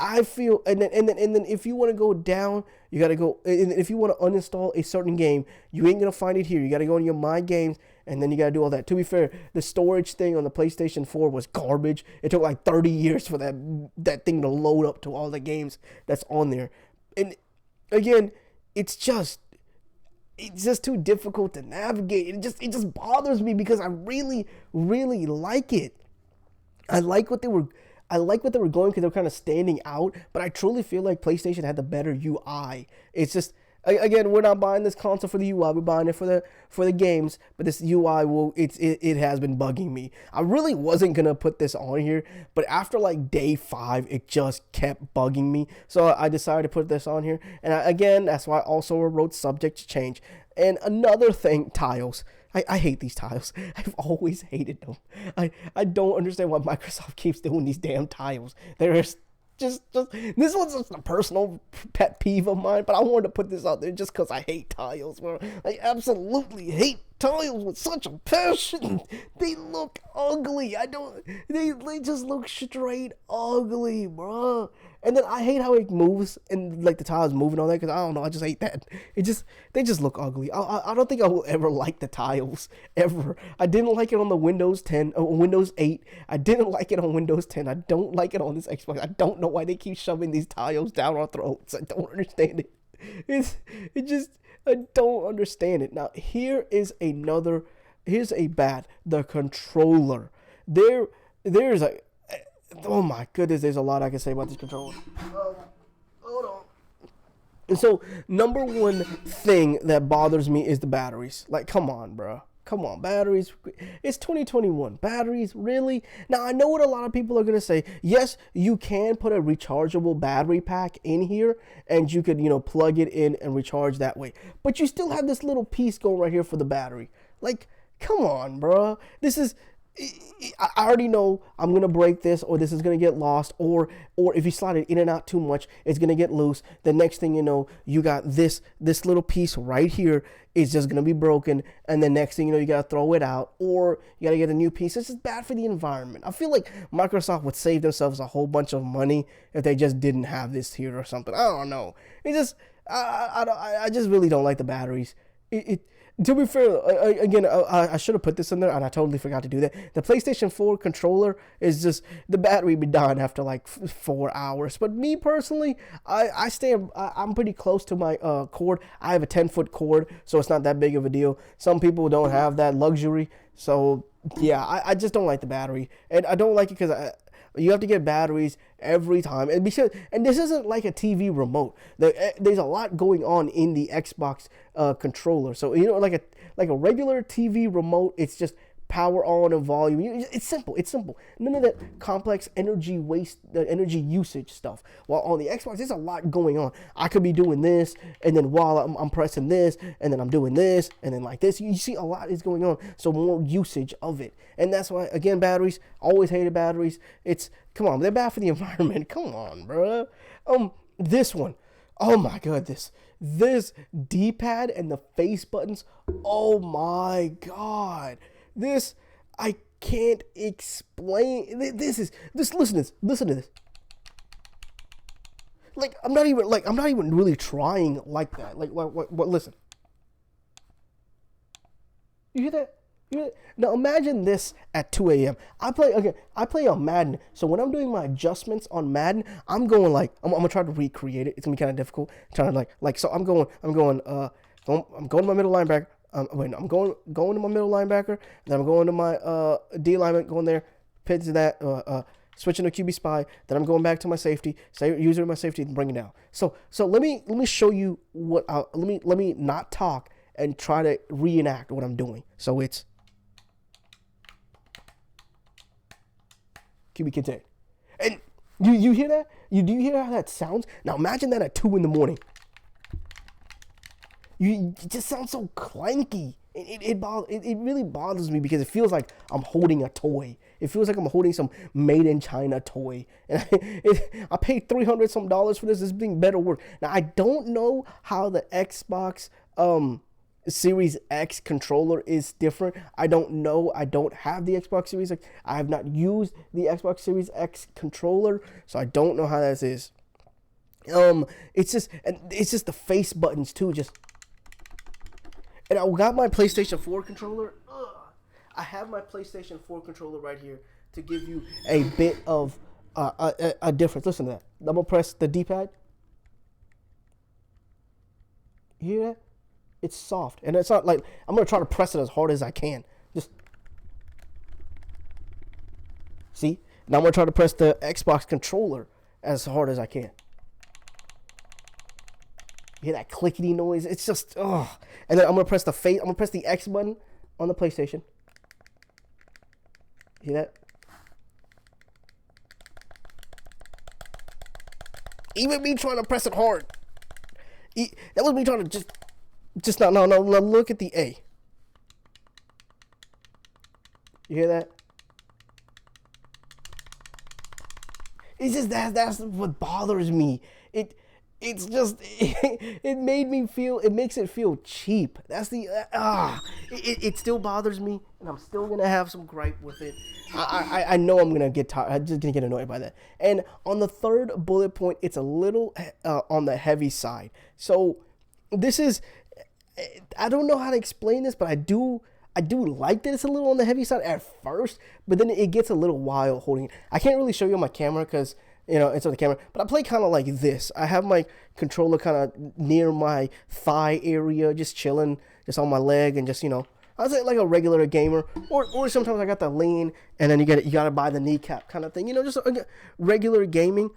Speaker 1: I feel, and then if you want to go down, you got to go, and if you want to uninstall a certain game, you ain't going to find it here. You got to go in your My Games, and then you got to do all that. To be fair, the storage thing on the PlayStation 4 was garbage. It took like 30 years for that thing to load up to all the games that's on there. And again, it's just too difficult to navigate. It just bothers me, because I really, really like it. I like what they were going, because they're kind of standing out, but I truly feel like PlayStation had the better UI. It's just, again, we're not buying this console for the UI, we're buying it for the games, but this UI it has been bugging me. I really wasn't gonna put this on here, but after like day 5, it just kept bugging me, so I decided to put this on here. And again, that's why I also wrote subject to change. And another thing, tiles. I hate these tiles. I've always hated them. I don't understand why Microsoft keeps doing these damn tiles. There's just this one's just a personal pet peeve of mine, but I wanted to put this out there just because I hate tiles, bro. I absolutely hate tiles with such a passion. They look ugly. They just look straight ugly, bro. And then I hate how it moves, and like the tiles moving on there, because I don't know, I just hate that. They just look ugly. I don't think I will ever like the tiles, ever. I didn't like it on the Windows 10, Windows 8. I didn't like it on Windows 10. I don't like it on this Xbox. I don't know why they keep shoving these tiles down our throats. I don't understand it. I don't understand it. Now, here's the controller. There's a, oh my goodness, there's a lot I can say about this controller. Hold on. And so, number one thing that bothers me is the batteries. Like, come on, bro. Come on, batteries. It's 2021. Batteries, really? Now, I know what a lot of people are going to say. Yes, you can put a rechargeable battery pack in here, and you could, plug it in and recharge that way. But you still have this little piece going right here for the battery. Like, come on, bro. I already know I'm going to break this, or this is going to get lost, or if you slide it in and out too much, it's going to get loose. The next thing you know, you got this little piece right here is just going to be broken, and the next thing you know, you got to throw it out, or you got to get a new piece. It's just bad for the environment. I feel like Microsoft would save themselves a whole bunch of money if they just didn't have this here or something. I don't know. I just really don't like the batteries. To be fair, again, I should have put this in there, and I totally forgot to do that. The PlayStation 4 controller is just, the battery be done after like 4 hours. But me personally, I'm pretty close to my cord. I have a 10-foot cord, so it's not that big of a deal. Some people don't have that luxury, so yeah, I just don't like the battery, and I don't like it because You have to get batteries every time, and this isn't like a TV remote. There's a lot going on in the Xbox controller. So like a regular TV remote, it's just power on and volume. It's simple. It's simple. None of that complex energy waste, energy usage stuff. While on the Xbox, there's a lot going on. I could be doing this, and then while I'm pressing this, and then I'm doing this, and then like this. You see a lot is going on, so more usage of it. And that's why, again, batteries. Always hated batteries. Come on, they're bad for the environment. Come on, bro. This one. Oh my god, this D-pad and the face buttons. Oh my god. This, I can't explain. Listen to this. Like, I'm not even really trying like that. Like, what, listen. You hear that? Now imagine this at 2 a.m. I play on Madden. So when I'm doing my adjustments on Madden, I'm going like, I'm gonna try to recreate it. It's gonna be kind of difficult. Trying to so I'm going to my middle linebacker. I'm going to my middle linebacker, then I'm going to my D lineman, going there, pitch that, switching to QB spy, then I'm going back to my safety, using my safety, and bring it down. So let me show you what. Let me not talk and try to reenact what I'm doing. So it's QB contain, and you hear that? Do you hear how that sounds? Now imagine that at 2 a.m. It just sounds so clanky. It really bothers me because it feels like I'm holding a toy. It feels like I'm holding some made in China toy. And I paid $300 some for this. This thing better work. Now I don't know how the Xbox Series X controller is different. I don't know. I don't have the Xbox Series X. I have not used the Xbox Series X controller, so I don't know how that is. It's just the face buttons too. And I got my PlayStation 4 controller. I have my PlayStation 4 controller right here to give you a bit of a difference. Listen to that. Double press the D-pad. You hear that? It's soft. And it's not like, I'm going to try to press it as hard as I can. Just, see? Now I'm going to try to press the Xbox controller as hard as I can. You hear that clickety noise? It's just, oh. And then I'm gonna press the X button on the PlayStation. Hear that? Even me trying to press it hard. That was me trying to just no. Look at the A. You hear that? It's just that's what bothers me. It's just, it makes it feel cheap. That's it still bothers me, and I'm still going to have some gripe with it. I know I'm going to get tired. I'm just going to get annoyed by that. And on the third bullet point, it's a little on the heavy side. So this is, I don't know how to explain this, but I do like that it's a little on the heavy side at first, but then it gets a little wild holding it. I can't really show you on my camera because, it's on the camera, but I play kind of like this. I have my controller kind of near my thigh area, just chilling, just on my leg, and just, I was like a regular gamer, or sometimes I got the lean, and then you got to buy the kneecap kind of thing, just regular gaming.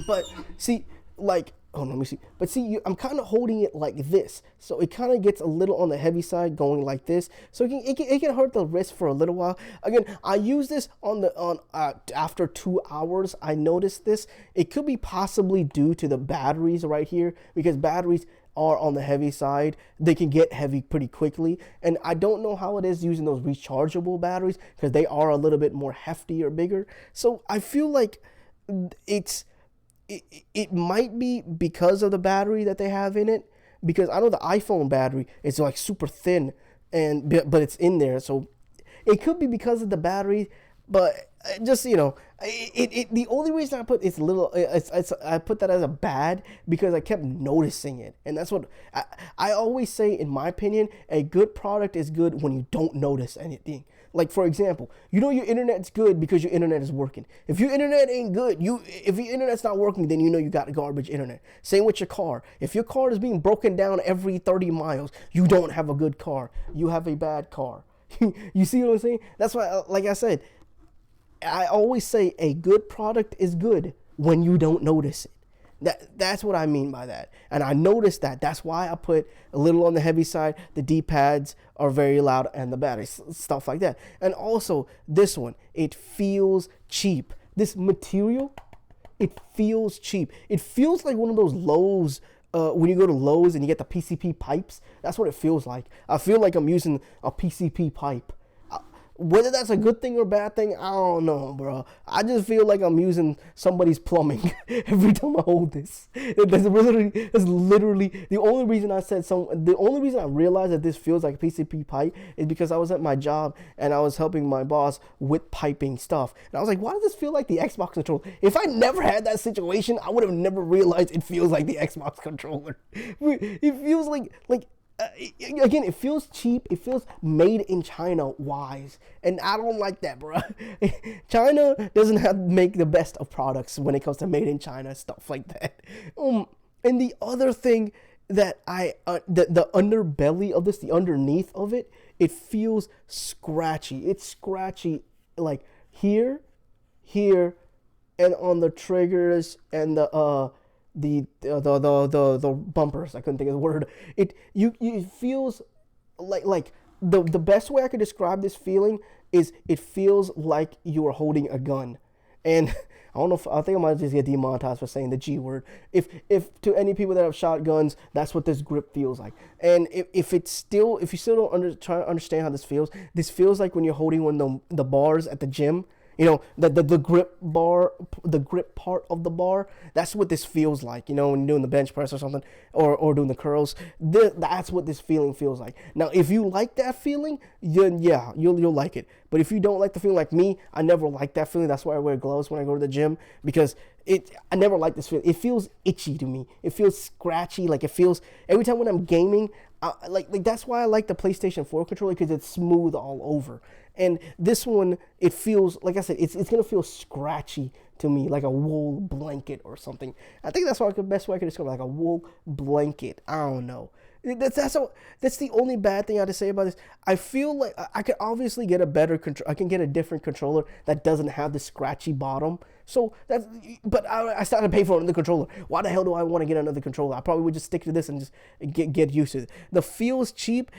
Speaker 1: But see, like, let me see. But see, I'm kind of holding it like this, so it kind of gets a little on the heavy side, going like this. So it can hurt the wrist for a little while. Again, I use this after 2 hours. I noticed this. It could be possibly due to the batteries right here, because batteries are on the heavy side. They can get heavy pretty quickly, and I don't know how it is using those rechargeable batteries because they are a little bit more hefty or bigger. So I feel like it might be because of the battery that they have in it, because I know the iPhone battery is like super thin, but it's in there, so it could be because of the battery. But just the only reason I put I put that as a bad because I kept noticing it, and that's what I always say. In my opinion, a good product is good when you don't notice anything. Like, for example, your internet's good because your internet is working. If your internet ain't good, if your internet's not working, then you got garbage internet. Same with your car. If your car is being broken down every 30 miles, you don't have a good car. You have a bad car. You see what I'm saying? That's why, like I said, I always say a good product is good when you don't notice it. That's what I mean by that. And I noticed that. That's why I put a little on the heavy side. The D-pads are very loud and the battery, stuff like that. And also this one, it feels cheap. This material, it feels cheap. It feels like one of those Lowe's, when you go to Lowe's and you get the PCP pipes. That's what it feels like. I feel like I'm using a PCP pipe. Whether that's a good thing or bad thing, I don't know, bro. I just feel like I'm using somebody's plumbing every time I hold this. That's literally the only reason I said so. The only reason I realized that this feels like a PCP pipe is because I was at my job and I was helping my boss with piping stuff. And I was like, why does this feel like the Xbox controller? If I never had that situation, I would have never realized it feels like the Xbox controller. It feels like again, it feels cheap. It feels made in China wise, and I don't like that, bro. China doesn't have make the best of products when it comes to made in China stuff like that. And the other thing that the underbelly of this, the underneath of it, it feels scratchy. It's scratchy like here, and on the triggers and the bumpers. I couldn't think of the word. It feels like the best way I could describe this feeling is it feels like you are holding a gun. And I don't know I think I might just get demonetized for saying the G word. If to any people that have shotguns, that's what this grip feels like. And if you still don't try to understand how this feels like when you're holding one of the bars at the gym. You know, the grip bar, the grip part of the bar, that's what this feels like, you know, when you're doing the bench press or something, or doing the curls. That's what this feeling feels like. Now, if you like that feeling, then yeah, you'll like it. But if you don't like the feeling, like me, I never like that feeling. That's why I wear gloves when I go to the gym, because I never like this feeling. It feels itchy to me. It feels scratchy. Like it feels, every time when I'm gaming, like that's why I like the PlayStation 4 controller, because it's smooth all over. And this one, it feels, like I said, it's going to feel scratchy to me, like a wool blanket or something. I think that's the best way I can describe it, like a wool blanket. I don't know. That's the only bad thing I have to say about this. I feel like I could obviously get a better control. I can get a different controller that doesn't have the scratchy bottom. So but I started to pay for another controller. Why the hell do I want to get another controller? I probably would just stick to this and just get used to it. The feels cheap.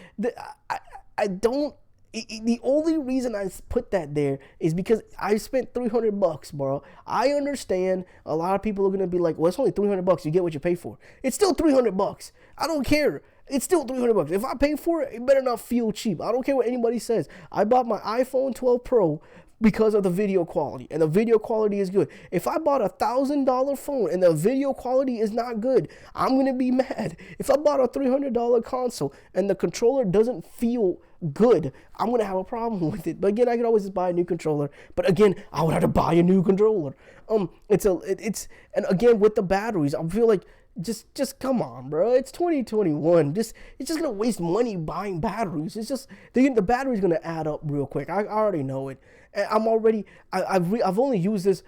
Speaker 1: I don't. The only reason I put that there is because I spent $300, bro. I understand a lot of people are gonna be like, "Well, it's only $300. You get what you pay for." It's still $300. I don't care. It's still $300. If I pay for it, it better not feel cheap. I don't care what anybody says. I bought my iPhone 12 Pro because of the video quality, and the video quality is good. If I bought $1,000 phone and the video quality is not good, I'm gonna be mad. If I bought a $300 console and the controller doesn't feel good, I'm gonna have a problem with it. But again, I could always just buy a new controller. But again, I would have to buy a new controller. And again with the batteries, I feel like just come on, bro. It's 2021. It's just gonna waste money buying batteries. It's just the battery's gonna add up real quick. I already know it. And I've only used this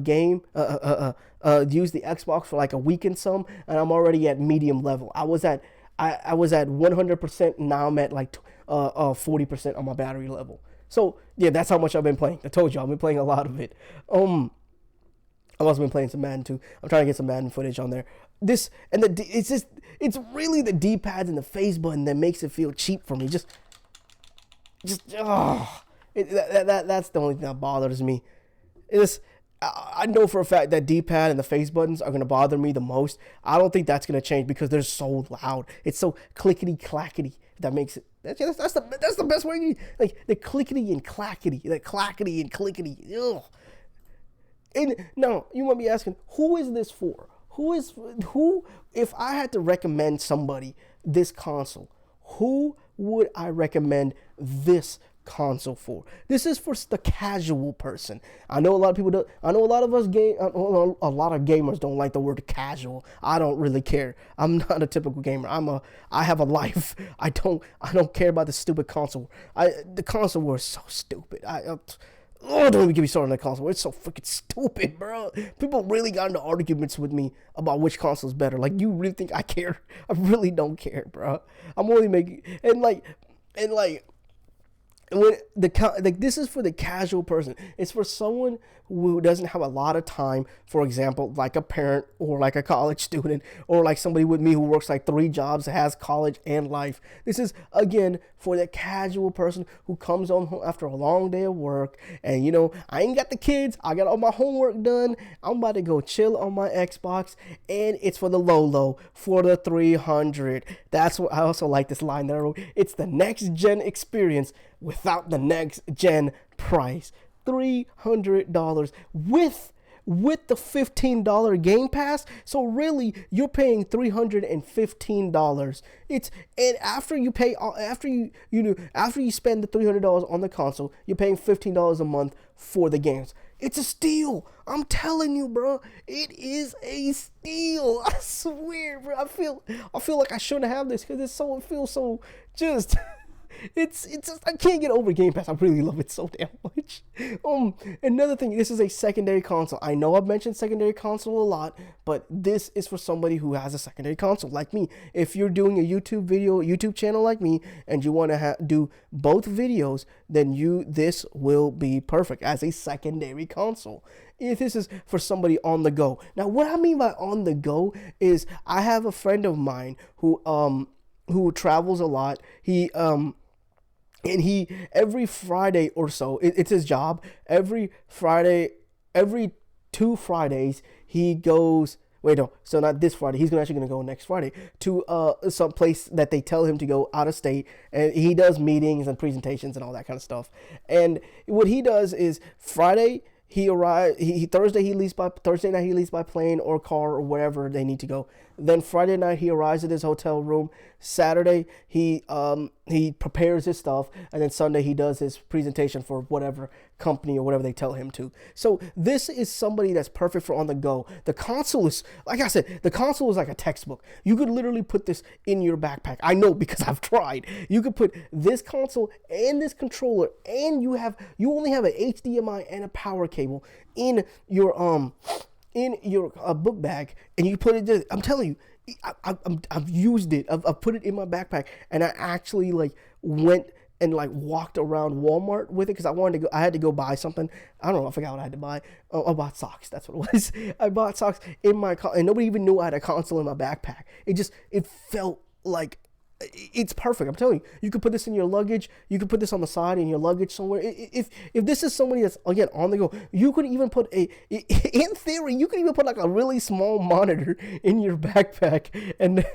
Speaker 1: game used the Xbox for like a week and some, and I'm already at medium level. I was at 100%. Now I'm at like 40% on my battery level. So yeah, that's how much I've been playing. I told you I've been playing a lot of it. I've also been playing some Madden too. I'm trying to get some Madden footage on there. It's really the D-pads and the face button that makes it feel cheap for me. That's the only thing that bothers me. I know for a fact that D-pad and the face buttons are gonna bother me the most. I don't think that's gonna change because they're so loud. It's so clickety clackety. That makes it. That's the best way. Like the clickety and clackety, the clackety and clickety. Ugh. And now you might be asking, who is this for? Who? If I had to recommend somebody this console, who would I recommend this console for? This is for the casual person. I know a lot of people don't. I know a lot of us a lot of gamers don't like the word casual. I don't really care. I'm not a typical gamer. I have a life. I don't care about the stupid console. The console war is so stupid. Don't even get me started on the console. It's so freaking stupid, bro. People really got into arguments with me about which console is better. Like, you really think I care? I really don't care, bro. I'm only making when like this is for the casual person. It's for someone who doesn't have a lot of time. For example, like a parent or like a college student or like somebody with me who works like 3 jobs, has college and life. This is again for the casual person who comes home after a long day of work, and I ain't got the kids. I got all my homework done. I'm about to go chill on my Xbox, and it's for the low for the 300. That's what I also like this line that I wrote. It's the next gen experience without the next gen price. $300 with the $15 Game Pass. So really, you're paying $315. And after you spend the $300 on the console, you're paying $15 a month for the games. It's a steal. I'm telling you, bro. It is a steal. I swear, bro. I feel like I shouldn't have this because it feels so just. It's just, I can't get over Game Pass. I really love it so damn much. Another thing, this is a secondary console. I know I've mentioned secondary console a lot, but this is for somebody who has a secondary console like me. If you're doing a YouTube channel like me, and you want to do both videos, then this will be perfect as a secondary console. If this is for somebody on the go. Now, what I mean by on the go is I have a friend of mine who travels a lot. He every Friday or so, it's his job. Every 2 Fridays, he goes. Wait, no. So not this Friday. He's actually gonna go next Friday to some place that they tell him to go out of state, and he does meetings and presentations and all that kind of stuff. And what he does is Friday. Thursday night he leaves by plane or car or wherever they need to go. Then Friday night he arrives at his hotel room. Saturday he prepares his stuff, and then Sunday he does his presentation for whatever company or whatever they tell him to. So this is somebody that's perfect for on the go. The console is, like I said, like a textbook. You could literally put this in your backpack. I know because I've tried. You could put this console and this controller, and you only have an HDMI and a power cable in your book bag, and you put it there. I'm telling you, I've used it. I've put it in my backpack, and I actually went and walked around Walmart with it because I had to go buy something. I don't know. I forgot what I had to buy. I bought socks. That's what it was. I bought socks in my car, and nobody even knew I had a console in my backpack. It felt like. It's perfect. I'm telling you, you could put this in your luggage. You could put this on the side in your luggage somewhere. If this is somebody that's again on the go, you could even put in theory, you could even put a really small monitor in your backpack, and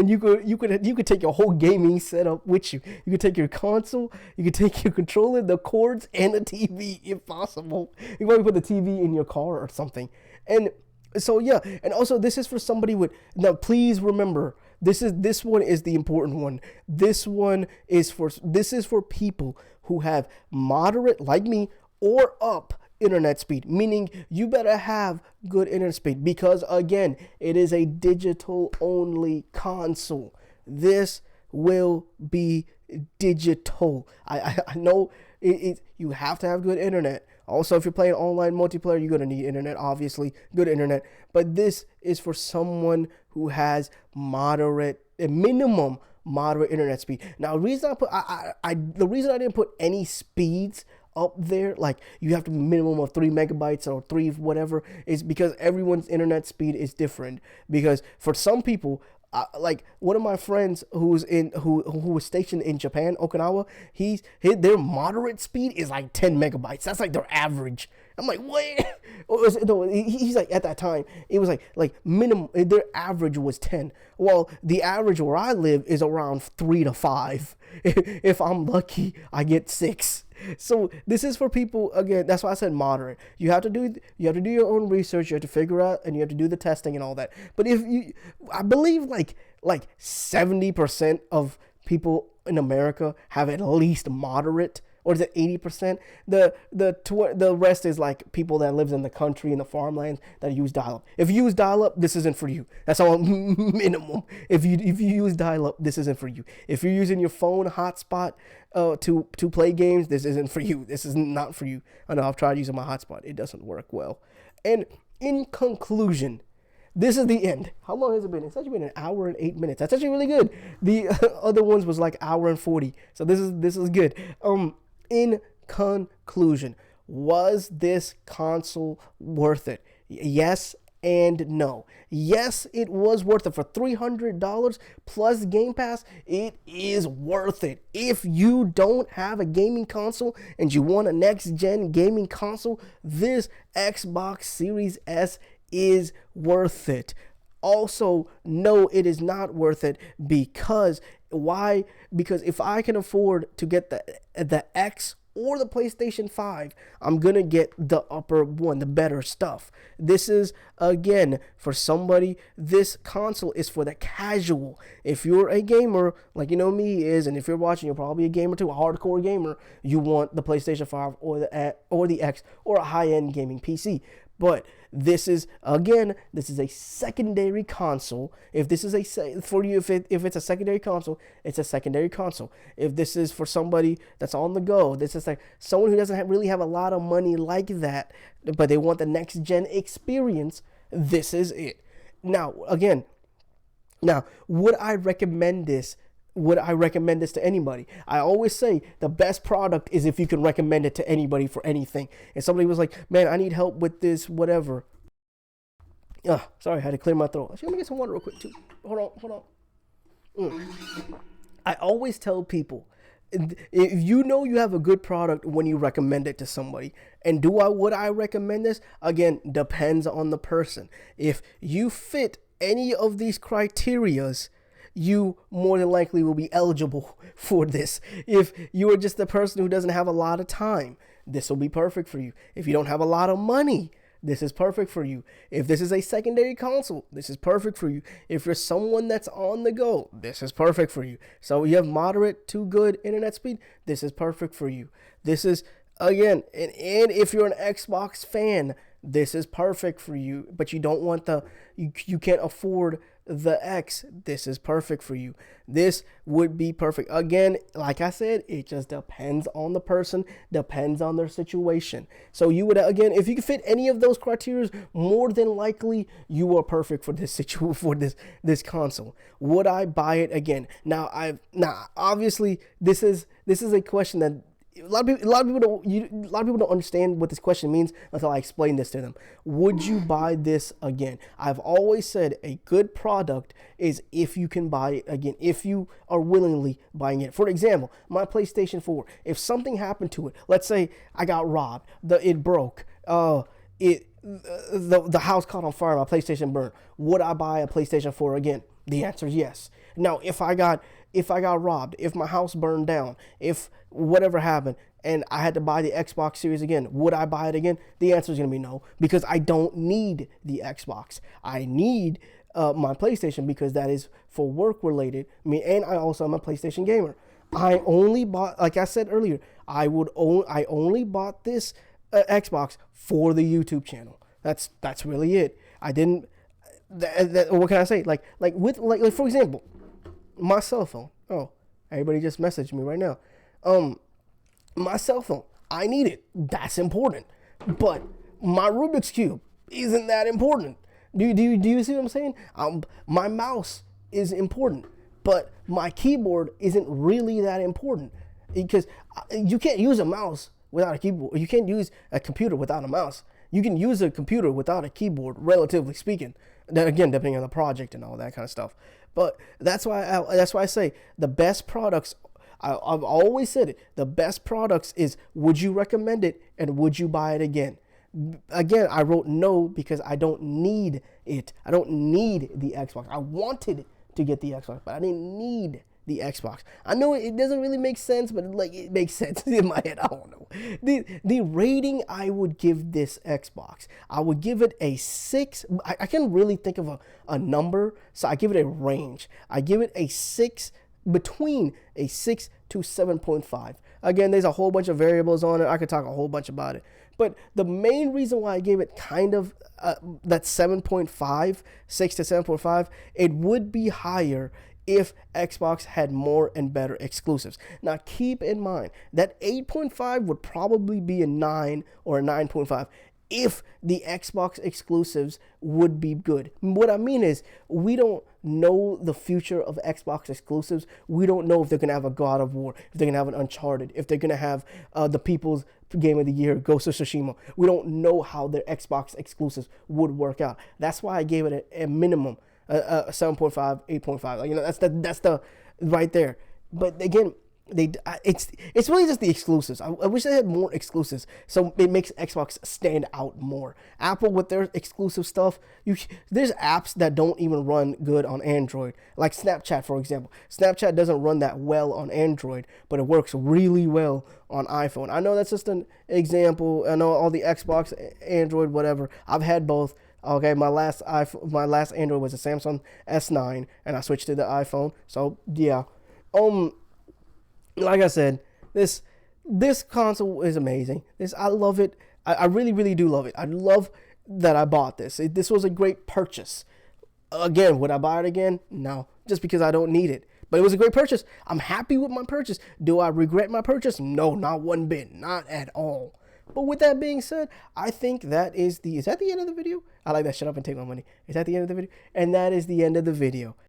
Speaker 1: you could take your whole gaming setup with you. You could take your console, you could take your controller, the cords, and the TV if possible. You could probably put the TV in your car or something. And so yeah, and also this is for somebody with. Now please remember. This one is the important one. This is for people who have moderate, like me, or up internet speed, meaning you better have good internet speed because again, it is a digital only console. This will be digital. I know you have to have good internet. Also, if you're playing online multiplayer, you're going to need internet, obviously, good internet. But this is for someone who has minimum moderate internet speed. Now, the reason the reason I didn't put any speeds up there, like you have to be minimum of 3 megabytes or 3 whatever, is because everyone's internet speed is different. Because for some people, like one of my friends who was stationed in Japan, Okinawa, their moderate speed is like 10 megabytes. That's like their average. I'm like, what? No, he's like, at that time it was like minimum. Their average was 10. Well, the average where I live is around 3 to 5. If I'm lucky, I get 6. So this is for people, again, that's why I said moderate. You have to do your own research, you have to figure out, and you have to do the testing and all that. But I believe like 70% of people in America have at least moderate, or is it 80%? The rest is like people that lives in the country, in the farmlands, that use dial-up. If you use dial-up, this isn't for you. That's all minimum. If you use dial-up, this isn't for you. If you're using your phone hotspot to play games, this isn't for you. This is not for you. I know I've tried using my hotspot. It doesn't work well. And in conclusion, this is the end. How long has it been? It's actually been 1 hour and 8 minutes. That's actually really good. The other ones was like 1 hour and 40. So this is good. in conclusion, was this console worth it? Yes and no. Yes, it was worth it. For $300 plus Game Pass, it is worth it. If you don't have a gaming console and you want a next gen gaming console, this Xbox Series S is worth it. Also, no, it is not worth it. Because why? Because if I can afford to get the X or the PlayStation 5, I'm gonna get the upper one, the better stuff. This is, again, for somebody, this console is for the casual. If you're a gamer, like you know me is, and if you're watching, you're probably a gamer too, a hardcore gamer, you want the PlayStation 5 or the X or a high-end gaming PC. But this is, again, this is a secondary console. If this is for you, if it's a secondary console, it's a secondary console. If this is for somebody that's on the go, this is like someone who doesn't really have a lot of money like that, but they want the next gen experience, this is it. Now, again, would I recommend this? Would I recommend this to anybody? I always say the best product is if you can recommend it to anybody for anything. And somebody was like, man, I need help with this, whatever. Sorry, I had to clear my throat. Let me get some water real quick, too. Hold on. I always tell people, if you know you have a good product when you recommend it to somebody. And would I recommend this? Again, depends on the person. If you fit any of these criterias, you more than likely will be eligible for this. If you are just the person who doesn't have a lot of time, this will be perfect for you. If you don't have a lot of money, this is perfect for you. If this is a secondary console, this is perfect for you. If you're someone that's on the go, this is perfect for you. So you have moderate to good internet speed, this is perfect for you. This is, again, and if you're an Xbox fan, this is perfect for you, but you don't want you can't afford the X, this is perfect for you. This would be perfect. Again, like I said, it just depends on the person, depends on their situation. So you would, again, if you can fit any of those criteria, more than likely you are perfect for this situation, for this console. Would I buy it again? Now obviously this is a question that a lot of people don't understand what this question means until I explain this to them. Would you buy this again? I've always said a good product is if you can buy it again, if you are willingly buying it. For example, my PlayStation 4, if something happened to it, let's say I got robbed, it broke, the house caught on fire, my PlayStation burned, would I buy a PlayStation 4 again? The answer is yes. Now, if I got robbed, if my house burned down, if whatever happened, and I had to buy the Xbox Series again, would I buy it again? The answer is going to be no, because I don't need the Xbox. I need my PlayStation because that is for work related. And I also am a PlayStation gamer. I only bought, like I said earlier, I only bought this Xbox for the YouTube channel. That's really it. I didn't. What can I say? Like for example, my cell phone. Oh, everybody just messaged me right now. My cell phone, I need it. That's important. But my Rubik's Cube isn't that important. Do you see what I'm saying? My mouse is important, but my keyboard isn't really that important, because you can't use a mouse without a keyboard. You can't use a computer without a mouse. You can use a computer without a keyboard, relatively speaking. Then again, depending on the project and all that kind of stuff. But that's why I say the best products. I've always said it. The best products is, would you recommend it and would you buy it again? Again, I wrote no because I don't need it. I don't need the Xbox. I wanted to get the Xbox, but I didn't need the Xbox. I know it doesn't really make sense, but it makes sense in my head. I don't know. The rating I would give this Xbox, I would give it a 6. I can't really think of a number, so I give it a range. I give it a 6, between a 6 to 7.5. Again, there's a whole bunch of variables on it. I could talk a whole bunch about it. But the main reason why I gave it kind of that 7.5, 6 to 7.5, it would be higher if Xbox had more and better exclusives. Now, keep in mind that 8.5 would probably be a 9 or a 9.5 if the Xbox exclusives would be good. What I mean is, we don't know the future of Xbox exclusives. We don't know if they're going to have a God of War, if they're going to have an Uncharted, if they're going to have the People's Game of the Year, Ghost of Tsushima. We don't know how their Xbox exclusives would work out. That's why I gave it a minimum, 7.5, 8.5. Like, that's the right there. But again, it's really just the exclusives. I wish they had more exclusives, so it makes Xbox stand out more. Apple with their exclusive stuff, there's apps that don't even run good on Android, like Snapchat, for example. Snapchat doesn't run that well on Android, but it works really well on iPhone. I know that's just an example. I know all the Xbox, Android, whatever. I've had both. Okay, my last Android was a Samsung S9, and I switched to the iPhone. So yeah, like I said, this console is amazing. I love it. I really, really do love it. I love that I bought this. This was a great purchase. Again, would I buy it again? No, just because I don't need it. But it was a great purchase. I'm happy with my purchase. Do I regret my purchase? No, not one bit. Not at all. But with that being said, I think is that the end of the video? I like that. Shut up and take my money. Is that the end of the video? And that is the end of the video.